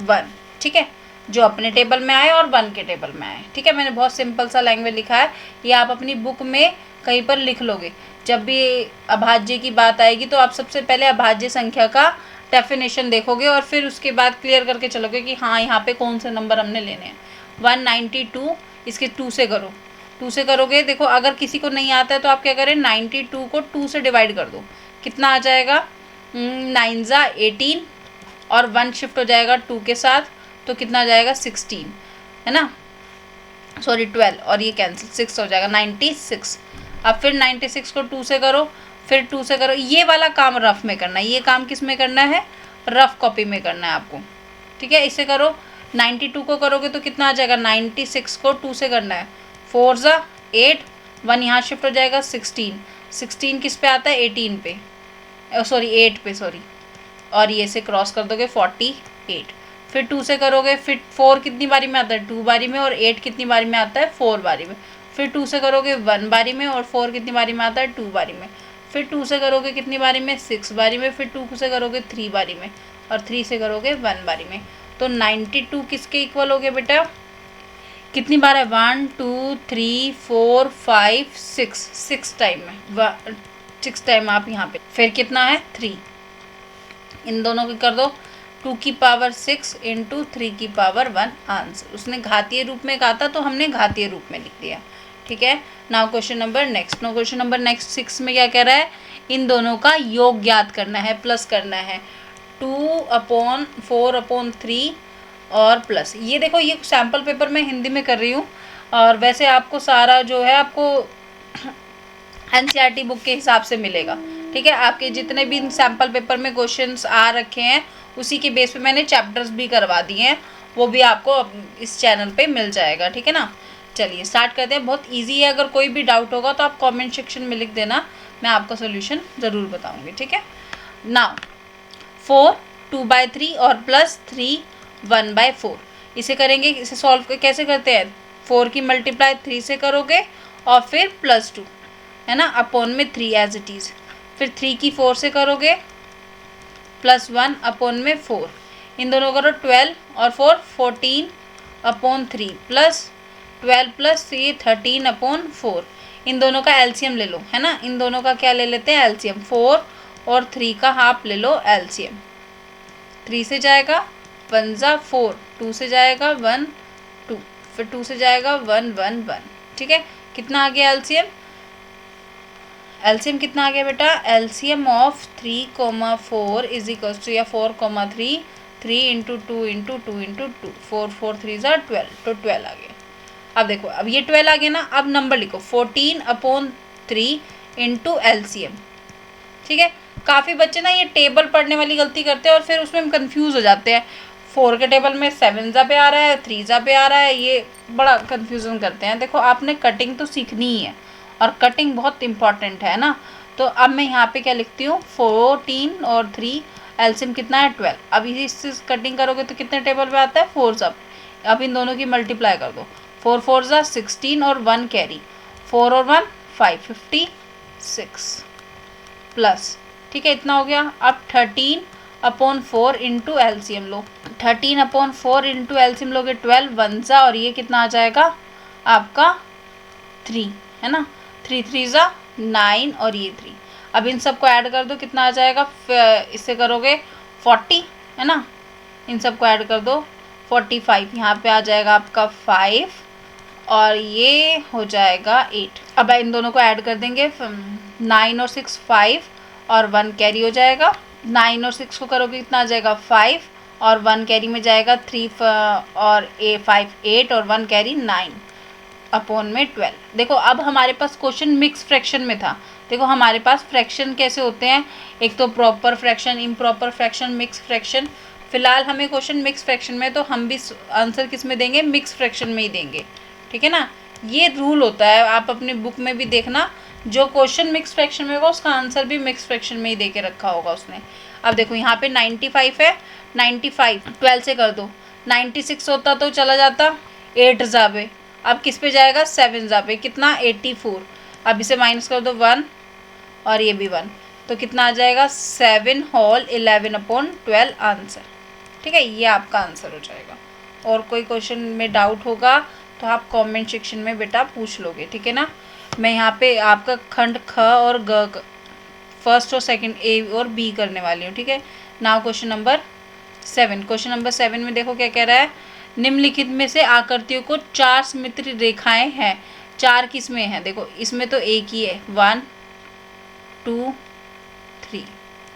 1, ठीक है, जो अपने टेबल में आए और 1 के टेबल में आए, ठीक है। मैंने बहुत सिंपल सा लैंग्वेज लिखा है, ये आप अपनी बुक में कहीं पर लिख लोगे। जब भी अभाज्य की बात आएगी तो आप सबसे पहले अभाज्य संख्या का डेफिनेशन देखोगे और फिर उसके बाद क्लियर करके चलोगे कि हाँ यहाँ पे कौन से नंबर हमने लेने हैं। 192 इसके 2 से करो, 2 से करोगे। देखो अगर किसी को नहीं आता है तो आप क्या करें, 92 को 2 से डिवाइड कर दो, कितना आ जाएगा 9 18 और 1 शिफ्ट हो जाएगा 2 के साथ, तो कितना आ जाएगा 16, है ना, सॉरी 12, और ये कैंसिल 6 हो जाएगा 96। अब फिर 96 को 2 से करो, फिर 2 से करो। ये वाला काम रफ में करना है, ये काम किस में करना है, रफ कॉपी में करना है आपको, ठीक है। इसे करो, 92 को करोगे तो कितना आ जाएगा, 96 को 2 से करना है, 4 ज़ा 8, 1 यहाँ शिफ्ट हो जाएगा 16 किस पे आता है 18 पे, सॉरी 8 पे, सॉरी, और ये से क्रॉस कर दोगे 48। फिर 2 से करोगे, फिर 4 कितनी बारी में आता है 2 बारी में, और 8 कितनी बारी में आता है 4 बारी में। फिर 2 से करोगे 1 बारी में, और 4 कितनी बारी में आता है 2 बारी में। फिर 2 से करोगे कितनी बारी में 6 बारी में। फिर 2 से करोगे 3 बारी में, और 3 से करोगे 1 बारी में। तो 92 किसके इक्वल हो गया बेटा, कितनी बार है 1 2 3 4 5 6 टाइम में, 6 टाइम आप यहाँ पे। फिर कितना है 3, इन दोनों की कर दो, 2 की पावर 6 इंटू 3 की पावर 1 आंसर। उसने घातीय रूप में कहा था तो हमने घातीय रूप में लिख दिया, ठीक है। नाउ क्वेश्चन नंबर नेक्स्ट 6 में क्या कह रहा है, इन दोनों का योग ज्ञात करना है, प्लस करना है, 2/4/3 और प्लस। ये देखो ये सैम्पल पेपर मैं हिंदी में कर रही हूँ, और वैसे आपको सारा जो है आपको एनसीईआरटी बुक के हिसाब से मिलेगा, ठीक है। आपके जितने भी सैम्पल पेपर में क्वेश्चंस आ रखे हैं उसी के बेस पे मैंने चैप्टर्स भी करवा दिए हैं, वो भी आपको इस चैनल पे मिल जाएगा, ठीक है ना। चलिए स्टार्ट करते हैं, बहुत इजी है। अगर कोई भी डाउट होगा तो आप कमेंट सेक्शन में लिख देना, मैं आपका सोल्यूशन ज़रूर बताऊंगी, ठीक है। नाउ 4 2/3 और प्लस 3 1/4, इसे करेंगे, इसे सॉल्व कैसे करते हैं, 4 की मल्टीप्लाई 3 से करोगे और फिर +2, है ना, अपॉन में 3 एज इट इज़। फिर 3 की 4 से करोगे +1 अपॉन में 4, इन दोनों करो 12 और 4 14/3 प्लस 12 प्लस ये 13/4, इन दोनों का एलसीएम ले लो, है ना। इन दोनों का क्या ले लेते हैं एलसीएम, 4 और 3 का हाफ ले लो एलसीएम। 3 से जाएगा 1 ज़ा 4, 2 से जाएगा 1 2, फिर 2 से जाएगा 1 1 1, ठीक है। कितना आ गया एलसीएम, एलसीएम कितना आ गया बेटा, LCM of 3,4 is equals to, या 4,3, 3 इंटू 2 इंटू 2 इंटू 2, 4 4 3 ज़ा 12, तो 12 आ गया। अब देखो अब ये 12 आ गया ना, अब नंबर लिखो 14/3 इंटू एलसीएम, ठीक है। काफ़ी बच्चे ना ये टेबल पढ़ने वाली गलती करते हैं और फिर उसमें हम कंफ्यूज हो जाते हैं, 4 के टेबल में 7 ज़ा पे आ रहा है, 3 ज़ा पे आ रहा है, ये बड़ा कन्फ्यूज़न करते हैं। देखो आपने कटिंग तो सीखनी ही है और कटिंग बहुत इंपॉर्टेंट है ना। तो अब मैं यहाँ पे क्या लिखती हूँ, 14 और 3 एलसीएम कितना है 12। अब इससे कटिंग करोगे तो कितने टेबल पे आता है 4 ज़ा। अब इन दोनों की मल्टीप्लाई कर दो, 4 4 ज़ा 16 और 1 कैरी, 4 और 1 5 56 प्लस, ठीक है, इतना हो गया। अब 13/4 इंटू एलसीएम लो, 13/4 इंटू एलसीएम लोगे 12 1 ज़ा, और ये कितना आ जाएगा आपका 3, है ना, 3 3 ज़ा 9 और ये 3। अब इन सबको ऐड कर दो, कितना आ जाएगा, इससे करोगे 40 है ना, इन सबको ऐड कर दो 45, यहाँ पे आ जाएगा आपका 5 और ये हो जाएगा 8। अब इन दोनों को ऐड कर देंगे 9 और 6 5 और 1 कैरी हो जाएगा। 9 और 6 को करोगे कितना आ जाएगा 5 और 1 कैरी में जाएगा 3 और 5 8 और 1 कैरी 9 अपॉन में 12। देखो अब हमारे पास क्वेश्चन मिक्स फ्रैक्शन में था। देखो हमारे पास फ्रैक्शन कैसे होते हैं, एक तो proper fraction, improper fraction, mix fraction. फिलहाल हमें क्वेश्चन मिक्स फ्रैक्शन में, तो हम भी आंसर किस में देंगे, मिक्स फ्रैक्शन में ही देंगे, ठीक है ना। ये रूल होता है, आप अपने बुक में भी देखना, जो क्वेश्चन मिक्स फ्रैक्शन में होगा उसका आंसर भी मिक्स फ्रैक्शन में ही दे के रखा होगा उसने। अब देखो यहाँ पे 95 है, 95 12 से कर दो, 96 होता तो चला जाता 8 जाबे, अब किस पे जाएगा 7 जाबे, कितना 84। अब इसे माइनस कर दो 1 और ये भी 1, तो कितना आ जाएगा 7 होल 11 अपॉन 12 आंसर, ठीक है। ये आपका आंसर हो जाएगा। और कोई क्वेश्चन में डाउट होगा तो आप कमेंट सेक्शन में बेटा पूछ लोगे, ठीक है ना। मैं यहाँ पे आपका खंड ख और ग फर्स्ट और सेकंड ए और बी करने वाली हूँ, ठीक है। Now question number 7। Question number 7 में देखो क्या कह रहा है, निम्नलिखित में से आकृतियों को 4 सिमिट्री रेखाएं हैं, 4 किस में है, देखो इसमें तो एक ही है 1 2 3,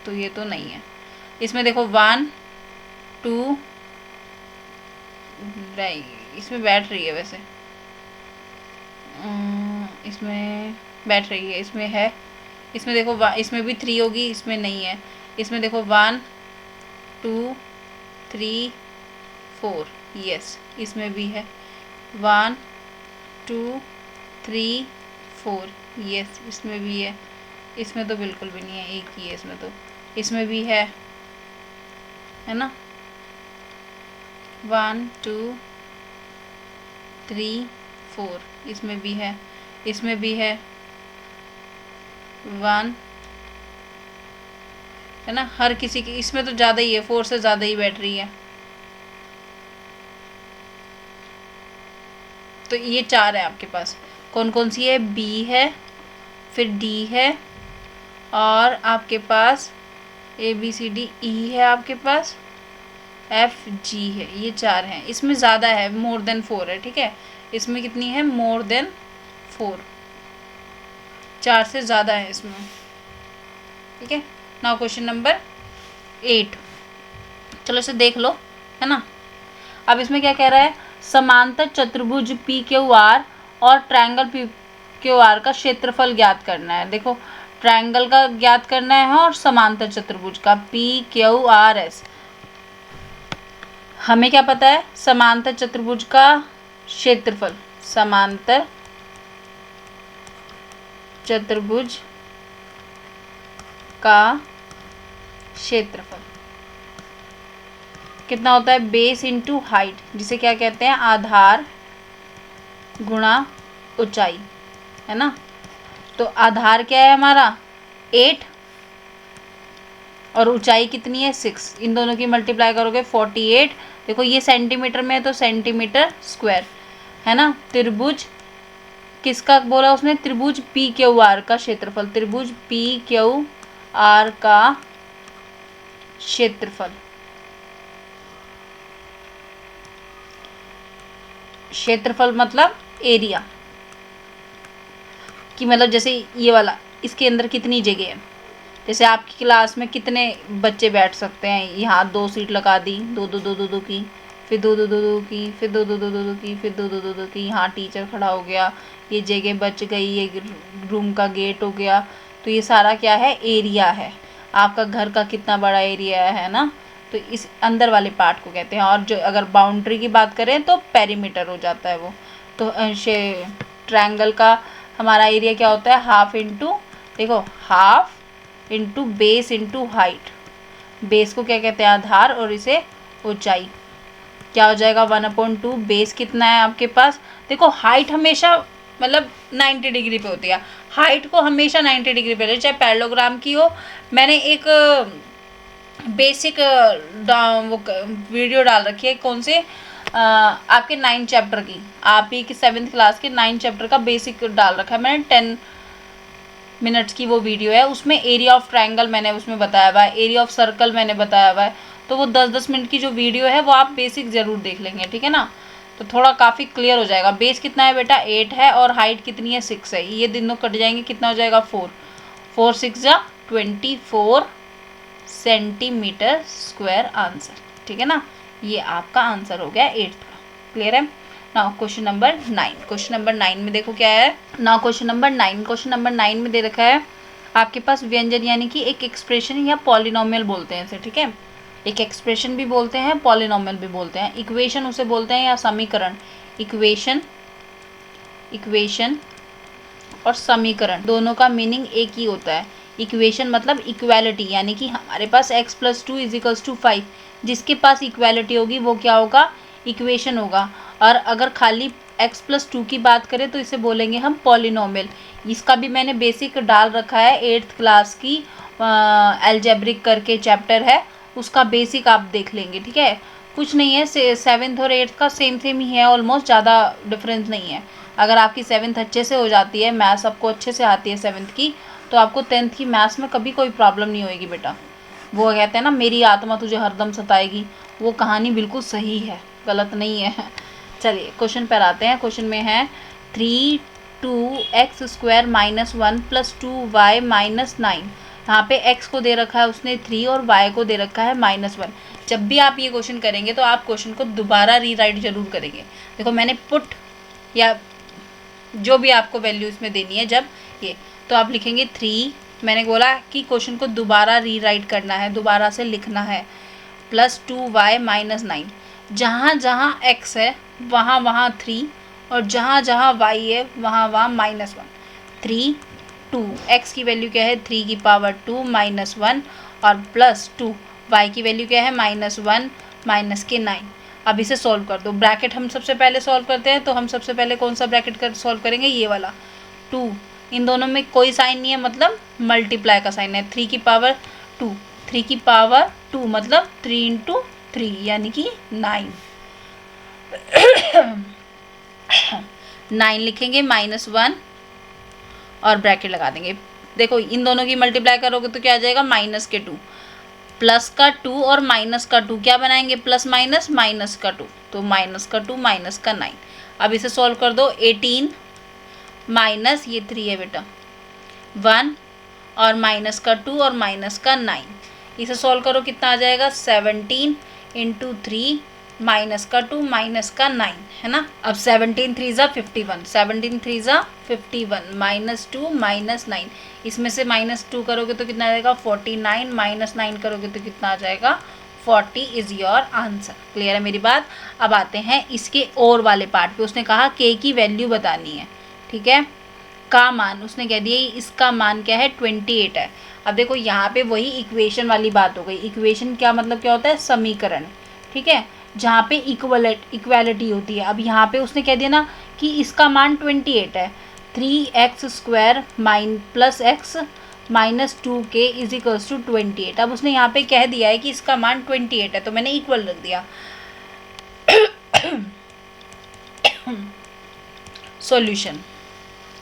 तो ये तो नहीं है। इसमें देखो 1 2 नहीं, इसमें बैठ रही है वैसे, इसमें बैठ रही है, इसमें है, इसमें देखो इसमें भी 3 होगी, इसमें नहीं है। इसमें देखो 1 2 3 4, यस इसमें भी है 1 2 3 4, यस इसमें भी है। इसमें तो बिल्कुल भी नहीं है, एक ही है इसमें तो। इसमें भी है ना 1 2 3 4, इसमें भी है, इसमें भी है 1 है ना। हर किसी की इसमें तो ज़्यादा ही है, 4 से ज़्यादा ही बैठ रही है। तो ये 4 है आपके पास। कौन कौन सी है, बी है, फिर डी है, और आपके पास ए बी सी डी ई है, आपके पास एफ जी है, ये 4 हैं। इसमें ज़्यादा है, मोर देन 4 है, ठीक है। इसमें कितनी है, मोर देन 4, 4 से ज़्यादा है इसमें, ठीक है। नाउ क्वेश्चन नंबर 8, चलो इसे देख लो, है ना। अब इसमें क्या कह रहा है, समांतर चतुर्भुज पी क्यू आर और ट्रायंगल पी क्यू आर का क्षेत्रफल ज्ञात करना है। देखो ट्रायंगल का ज्ञात करना है और समांतर चतुर्भुज का पी क्यू आर एस। हमें क्या पता है, समांतर चतुर्भुज का क्षेत्रफल, समांतर चतुर्भुज का क्षेत्रफल कितना होता है, बेस इंटू हाइट, जिसे क्या कहते हैं, आधार गुणा ऊंचाई, है ना। तो आधार क्या है हमारा 8 और ऊंचाई कितनी है 6, इन दोनों की मल्टीप्लाई करोगे 48। देखो ये सेंटीमीटर में है तो सेंटीमीटर स्क्वायर, है ना। त्रिभुज किसका बोला उसने, त्रिभुज पी क्यू आर का क्षेत्रफल, त्रिभुज पी क्यू आर का क्षेत्रफल, क्षेत्रफल मतलब एरिया कि मतलब जैसे ये वाला, इसके अंदर कितनी जगह है, जैसे आपकी क्लास में कितने बच्चे बैठ सकते हैं, यहाँ 2 सीट लगा दी, 2 2 2 2 2 की, फिर 2 2 2 2 की, फिर 2 2 2 2 2 की, फिर 2 2 2 2 की, यहाँ टीचर खड़ा हो गया, ये जगह बच गई, ये रूम का गेट हो गया। तो ये सारा क्या है, एरिया है। आपका घर का कितना बड़ा एरिया है ना, तो इस अंदर वाले पार्ट को कहते हैं। और जो अगर बाउंड्री की बात करें तो पेरीमीटर हो जाता है वो। तो ट्रायंगल का हमारा एरिया क्या होता है, हाफ इंटू, देखो half into base into height. Base को क्या कहते हैं, आधार, और इसे ऊंचाई, क्या हो जाएगा 1/2। बेस कितना है आपके पास, देखो हाइट हमेशा मतलब 90 डिग्री पे होती है, हाइट को हमेशा 90 डिग्री पे, चाहे पैरेललोग्राम की हो। मैंने एक बेसिक वो वीडियो डाल रखी है, कौन से आपके 9 चैप्टर की, आप ही की 7th क्लास के 9 चैप्टर का बेसिक डाल रखा है मैंने, मिनट्स की वो वीडियो है, उसमें एरिया ऑफ ट्रायंगल मैंने उसमें बताया हुआ है, एरिया ऑफ सर्कल मैंने बताया हुआ है। तो वो 10-10 मिनट की जो वीडियो है वो आप बेसिक ज़रूर देख लेंगे, ठीक है ना। तो थोड़ा काफ़ी क्लियर हो जाएगा। बेस कितना है बेटा 8 है और हाइट कितनी है 6 है, ये दोनों कट जाएंगे, कितना हो जाएगा 4, 4 6 जा 24 सेंटीमीटर स्क्वायर आंसर, ठीक है ना। ये आपका आंसर हो गया 8 का। क्लियर है। Now question number 9, question number 9 में देखो क्या है। Now question number 9, question number 9 में दे रखा है आपके पास व्यंजन यानी कि एक एक्सप्रेशन या पॉलिनोमियल बोलते हैं इसे, ठीक है। एक एक्सप्रेशन भी बोलते हैं, पॉलिनोमियल भी बोलते हैं। इक्वेशन उसे बोलते हैं या समीकरण। इक्वेशन, इक्वेशन और समीकरण दोनों का मीनिंग एक ही होता है। इक्वेशन मतलब इक्वालिटी, यानी कि हमारे पास x + 2 = 5, जिसके पास इक्वालिटी होगी वो क्या होगा, इक्वेशन होगा। और अगर खाली x + 2 की बात करें तो इसे बोलेंगे हम पॉलिनोमियल। इसका भी मैंने बेसिक डाल रखा है, 8th क्लास की अलजेब्रिक करके चैप्टर है, उसका बेसिक आप देख लेंगे, ठीक है। कुछ नहीं है, 7th और 8th का सेम ही है ऑलमोस्ट, ज़्यादा डिफरेंस नहीं है। अगर आपकी 7th अच्छे से हो जाती है, मैथ्स आपको अच्छे से आती है 7th की, तो आपको 10th की मैथ्स में कभी कोई प्रॉब्लम नहीं होएगी बेटा। वो कहते हैं ना, मेरी आत्मा तुझे हरदम सताएगी, वो कहानी बिल्कुल सही है, गलत नहीं है। चलिए क्वेश्चन पर आते हैं। क्वेश्चन में है 3(2x² - 1 + 2y - 9। यहाँ पे x को दे रखा है उसने 3 और y को दे रखा है -1। जब भी आप ये क्वेश्चन करेंगे तो आप क्वेश्चन को दोबारा रीराइट जरूर करेंगे। देखो मैंने पुट या जो भी आपको वैल्यू इसमें देनी है, जब ये तो आप लिखेंगे 3, मैंने बोला कि क्वेश्चन को दोबारा रीराइट करना है, दोबारा से लिखना है, +2y - 9। जहाँ जहाँ x है वहाँ वहाँ 3 और जहाँ जहाँ y है वहाँ वहाँ -1। 3 2 x की वैल्यू क्या है 3 की पावर 2 -1 और +2 y की वैल्यू क्या है -1 -9। अब इसे सॉल्व कर दो। ब्रैकेट हम सबसे पहले सॉल्व करते हैं, तो हम सबसे पहले कौन सा ब्रैकेट कर सॉल्व करेंगे, ये वाला 2। इन दोनों में कोई साइन नहीं है, मतलब मल्टीप्लाई का साइन है। 3 की पावर 2, 3 की पावर 2 मतलब 3 × 3 यानी कि 9। 9 लिखेंगे -1 और ब्रैकेट लगा देंगे। देखो इन दोनों की मल्टीप्लाई करोगे तो क्या आ जाएगा, -2, प्लस का 2 और माइनस का 2 क्या बनाएंगे, प्लस माइनस माइनस का 2, तो -2 -9। अब इसे सॉल्व कर दो। 18 माइनस ये 3 है बेटा 1 और माइनस का 2 और माइनस का 9, इसे सॉल्व करो कितना आ जाएगा 17 × 3 माइनस का 2 माइनस का 9, है ना। अब 17 3 ज़ा 51, 17 3 ज़ा 51 -2 -9, इसमें से -2 करोगे तो कितना आ जाएगा 49, -9 करोगे तो कितना आ जाएगा 40 इज़ योर आंसर। क्लियर है मेरी बात। अब आते हैं इसके और वाले पार्ट पे। उसने कहा k की वैल्यू बतानी है, ठीक है। का मान उसने कह दिया इसका मान क्या है 28 है। अब देखो यहाँ पे वही इक्वेशन वाली बात हो गई। इक्वेशन क्या मतलब क्या होता है, समीकरण, ठीक है, जहाँ पे इक्वालिटी होती है। अब यहाँ पे उसने कह दिया ना कि इसका मान 28 है, 3x² + x - 2k = 28। अब उसने यहाँ पे कह दिया है कि इसका मान 28 है, तो मैंने इक्वल रख दिया। सॉल्यूशन।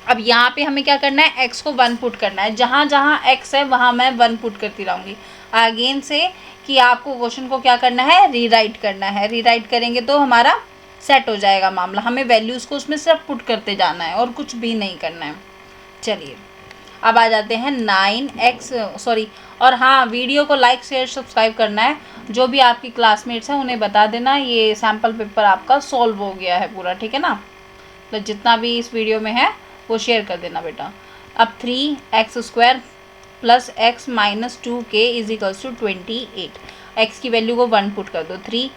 अब यहाँ पे हमें क्या करना है, x को 1 पुट करना है। जहाँ जहाँ x है वहाँ मैं 1 पुट करती रहूँगी। अगेन से कि आपको क्वेश्चन को क्या करना है, रीराइट करना है। रीराइट करेंगे तो हमारा सेट हो जाएगा मामला। हमें वैल्यूज़ को उसमें सिर्फ पुट करते जाना है और कुछ भी नहीं करना है। चलिए अब आ जाते हैं 9x सॉरी। और हाँ, वीडियो को लाइक शेयर सब्सक्राइब करना है। जो भी आपकी क्लासमेट्स हैं उन्हें बता देना ये सैम्पल पेपर आपका सॉल्व हो गया है पूरा, ठीक है ना। तो जितना भी इस वीडियो में है वो शेयर कर देना बेटा। अब 3x² + x - 2k = 28। x की वैल्यू को 1 पुट कर दो। 3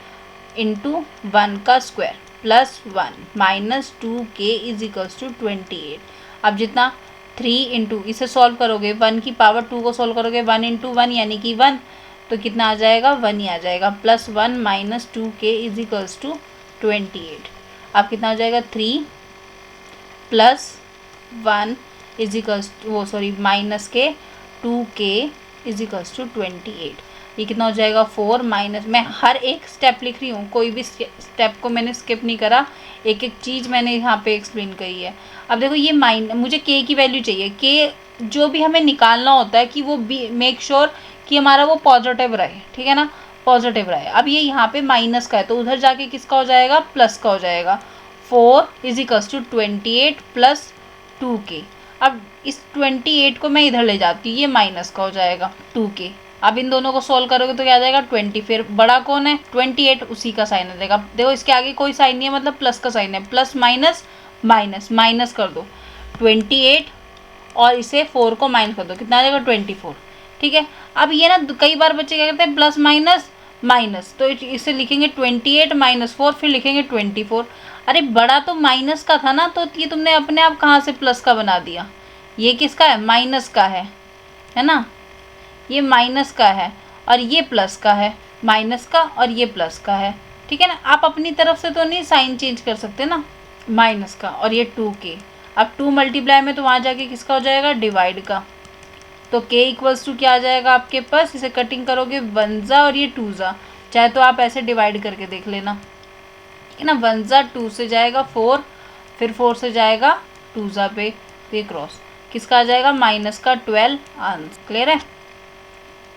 × 1 का स्क्वायर +1 - 2k = 28। अब जितना 3 × इसे सॉल्व करोगे, 1 की पावर 2 को सॉल्व करोगे 1 × 1 यानी कि 1, तो कितना आ जाएगा 1 ही आ जाएगा। +1 - 2k = 28। अब कितना हो जाएगा 3 + 1 -k 2k = 28। ये कितना हो जाएगा 4 माइनस, मैं हर एक स्टेप लिख रही हूँ, कोई भी स्टेप को मैंने स्किप नहीं करा, एक एक चीज़ मैंने यहाँ पे एक्सप्लेन करी है। अब देखो ये मुझे k की वैल्यू चाहिए। k जो भी हमें निकालना होता है कि वो मेक श्योर कि हमारा वो पॉजिटिव रहे, ठीक है ना, पॉजिटिव रहे। अब ये यहाँ पे माइनस का है तो उधर जाके किसका हो जाएगा, प्लस का हो जाएगा। 4 is equals to 28 plus 2k। अब इस 28 को मैं इधर ले जाती हूँ, ये माइनस का हो जाएगा 2k। अब इन दोनों को सोल्व करोगे तो क्या आ जाएगा 20। फिर बड़ा कौन है 28, उसी का साइन आ जाएगा। देखो इसके आगे कोई साइन नहीं है, मतलब प्लस का साइन है, प्लस माइनस माइनस, माइनस कर दो 28 और इसे 4 को माइनस कर दो, कितना आ जाएगा 24, ठीक है। अब ये ना कई बार बच्चे क्या करते हैं प्लस माइनस माइनस, तो इसे लिखेंगे 28 माइनस 4, फिर लिखेंगे 24। अरे बड़ा तो माइनस का था ना, तो ये तुमने अपने आप कहाँ से प्लस का बना दिया। ये किसका है, माइनस का है ना, ये माइनस का है और ये प्लस का है, माइनस का और ये प्लस का है, ठीक है ना। आप अपनी तरफ से तो नहीं साइन चेंज कर सकते ना, माइनस का और ये 2k। अब 2 मल्टीप्लाई में तो वहाँ जाके किसका हो जाएगा, डिवाइड का। तो k इक्वल्स टू क्या आ जाएगा आपके पास, इसे कटिंग करोगे 1 जा और ये 2 जा, चाहे तो आप ऐसे डिवाइड करके देख लेना, ठीक है ना। 1 जा 2 से जाएगा 4, फिर 4 से जाएगा 2 जा पे, ये क्रॉस किसका आ जाएगा, माइनस का 12 आंसर। क्लियर है,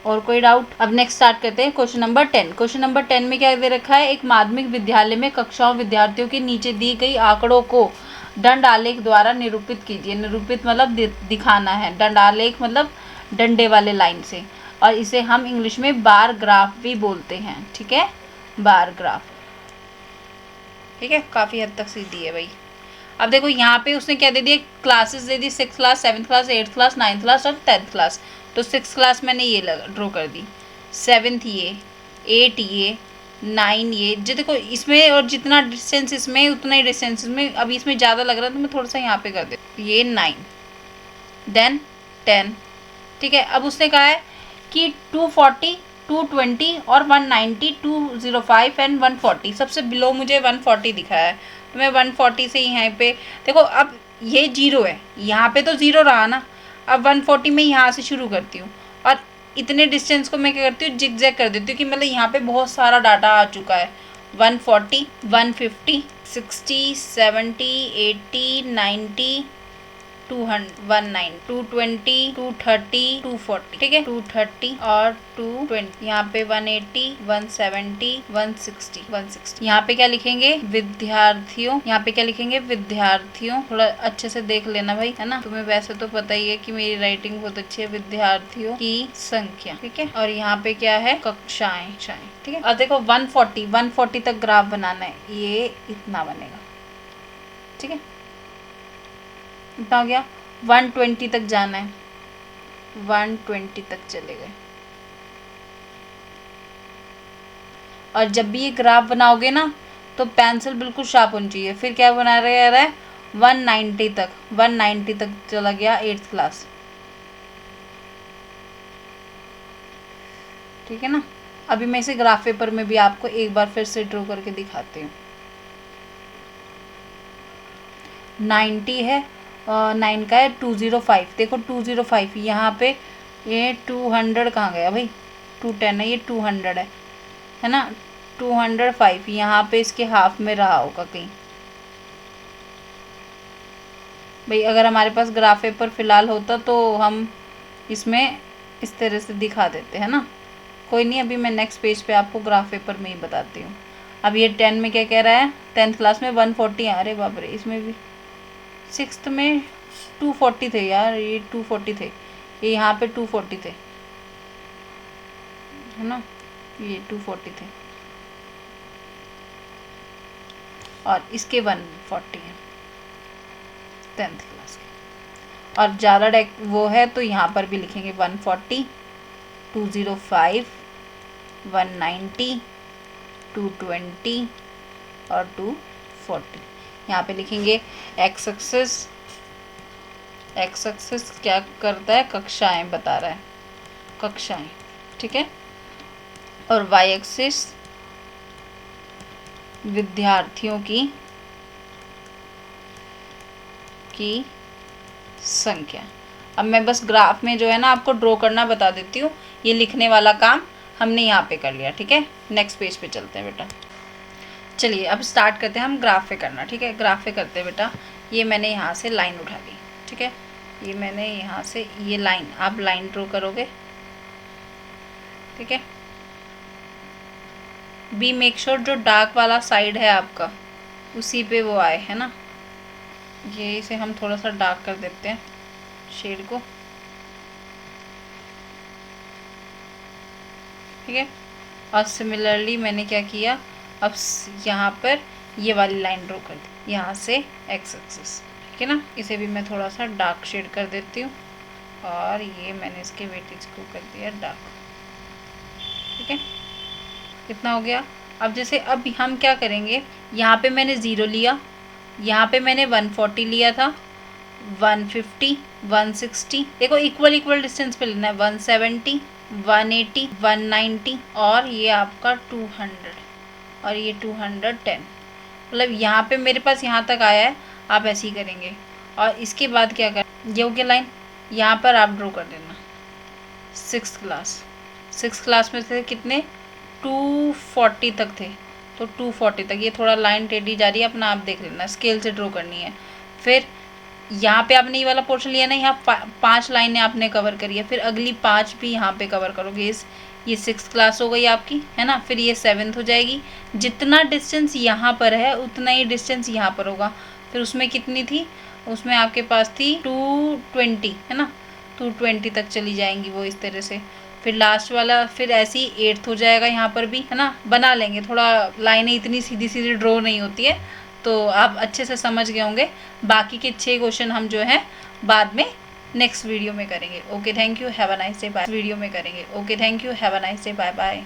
और कोई डाउट। अब नेक्स्ट स्टार्ट करते हैं क्वेश्चन नंबर 10। क्वेश्चन नंबर 10 में क्या दे रखा है, एक माध्यमिक विद्यालय में कक्षाओं विद्यार्थियों के नीचे दी गई आंकड़ों को दंड आलेख द्वारा निरूपित कीजिए। निरूपित मतलब दिखाना है, दंड आलेख मतलब डंडे वाले लाइन से, और इसे हम इंग्लिश में बार ग्राफ भी बोलते हैं, ठीक है, बार ग्राफ, ठीक है। काफ़ी हद तक सीधी है भाई। अब देखो यहाँ पे उसने क्या दे दिया, क्लासेस दे दी, 6th class, 7th class, 8th class, 9th class और 10th क्लास। तो 6th क्लास मैंने ये ड्रॉ कर दी, 7th ये, 8 ये, 9 ये, जो देखो इसमें और जितना डिस्टेंस इसमें उतना ही डिस्टेंस इसमें। अभी इसमें ज़्यादा लग रहा है तो मैं थोड़ा सा यहाँ पे कर देती, ये 9, देन 10, ठीक है। अब उसने कहा है कि 240, 220 और 190, 205 एंड 140, सबसे बिलो मुझे 140 दिखा है, तो मैं 140 से यहाँ पे देखो। अब ये 0 है, यहाँ पे तो 0 रहा ना, अब 140 में यहाँ से शुरू करती हूँ और इतने डिस्टेंस को मैं क्या करती हूँ, जिग जैग कर देती हूँ कि मतलब यहाँ पे बहुत सारा डाटा आ चुका है। 140, 150, 60, 70, 80, 90, 109, 220, 230, 240, ठीक है, 230 और 220, यहाँ पे 180, 170, 160, 160। यहाँ पे क्या लिखेंगे, विद्यार्थियों, यहाँ पे क्या लिखेंगे, विद्यार्थियों। थोड़ा अच्छे से देख लेना भाई, है ना, तुम्हें वैसे तो पता ही है कि मेरी राइटिंग बहुत अच्छी है। विद्यार्थियों की संख्या, ठीक है, और यहाँ पे क्या है, कक्षाएं, ठीक है। और देखो 140 तक ग्राफ बनाना है, ये इतना बनेगा, ठीक है, इतना हो गया। 120 तक जाना है, 120 तक चले गए। और जब भी ये ग्राफ बनाओगे ना तो पेंसिल बिल्कुल शार्प होनी चाहिए। फिर क्या बना रहा है 190 तक, 190 तक चला गया 8th क्लास, ठीक है ना। अभी मैं इसे ग्राफ पेपर में भी आपको एक बार फिर से ड्रॉ करके दिखाती हूँ। 90 है, 9 का है 205, देखो 205 यहाँ पे, ये 200 कहाँ गया भाई, 210 है, ये 200 है ना, 205 यहाँ पे इसके हाफ में रहा होगा कहीं। भाई अगर हमारे पास ग्राफ पेपर फ़िलहाल होता तो हम इसमें इस तरह से दिखा देते हैं ना। कोई नहीं, अभी मैं नेक्स्ट पेज पे आपको ग्राफ पेपर में ही बताती हूँ। अब ये 10 में क्या कह रहा है, 10th क्लास में 140 है, अरे बाप रे, इसमें भी 6th में 240 थे यार, ये 240 थे, ये यहाँ पे 240 थे, है ना, ये 240 थे और इसके 140 है 10th क्लास के। और ज़्यादा वो है तो यहाँ पर भी लिखेंगे 140, 205, 190, 220 और 240। यहाँ पे लिखेंगे एक्स एक्सिस क्या करता है, कक्षाएं बता रहा है, कक्षाएं, ठीक है। और वाई एक्सिस विद्यार्थियों की संख्या। अब मैं बस ग्राफ में जो है ना आपको ड्रॉ करना बता देती हूँ, ये लिखने वाला काम हमने यहाँ पे कर लिया, ठीक है। नेक्स्ट पेज पे चलते हैं बेटा। चलिए अब स्टार्ट करते हैं हम ग्राफ पे करना, ठीक है। ग्राफ पे करते हैं बेटा। ये मैंने यहाँ से लाइन उठा ली, ठीक है, ये मैंने यहाँ से ये लाइन, आप लाइन ड्रॉ करोगे, ठीक है। बी मेक श्योर जो डार्क वाला साइड है आपका उसी पे वो आए, है ना। ये इसे हम थोड़ा सा डार्क कर देते हैं शेड को, ठीक है। और सिमिलरली मैंने क्या किया, अब यहाँ पर ये वाली लाइन ड्रॉ कर दी यहाँ से एक्स एक्सिस, ठीक है ना। इसे भी मैं थोड़ा सा डार्क शेड कर देती हूँ और ये मैंने इसके वेटेज को कर दिया डार्क, ठीक है। कितना हो गया। अब जैसे अब हम क्या करेंगे, यहाँ पे मैंने 0 लिया, यहाँ पे मैंने 140 लिया था, 150, 160, देखो इक्वल इक्वल डिस्टेंस पे लेना है, 170, 180, 190 और ये आपका 200 और ये 210, मतलब यहाँ पे मेरे पास यहाँ तक आया है। आप ऐसे ही करेंगे और इसके बाद क्या कर, ये हो गया लाइन, यहाँ पर आप ड्रॉ कर देना 6th क्लास। 6th क्लास में से कितने 240 तक थे, तो 240 तक, ये थोड़ा लाइन टेढ़ी जा रही है, अपना आप देख लेना, स्केल से ड्रॉ करनी है। फिर यहाँ पे आपने ये वाला पोर्शन लिया ना, यहाँ 5 लाइनें आपने कवर करी है, फिर अगली 5 भी यहाँ पे कवर करोगे। ये 6th क्लास हो गई आपकी, है ना। फिर ये 7th हो जाएगी, जितना डिस्टेंस यहाँ पर है उतना ही डिस्टेंस यहाँ पर होगा। फिर उसमें कितनी थी, उसमें आपके पास थी 220, है ना, 220 तक चली जाएंगी वो इस तरह से। फिर लास्ट वाला फिर ऐसे ही 8th हो जाएगा यहाँ पर भी, है ना। बना लेंगे, थोड़ा लाइनें इतनी सीधी सीधी ड्रॉ नहीं होती है, तो आप अच्छे से समझ गए होंगे। बाकी के 6 क्वेश्चन हम जो है बाद में नेक्स्ट वीडियो में करेंगे। Okay thank you, have a nice day, bye. Video में करेंगे। Okay thank you, have a nice day, bye bye.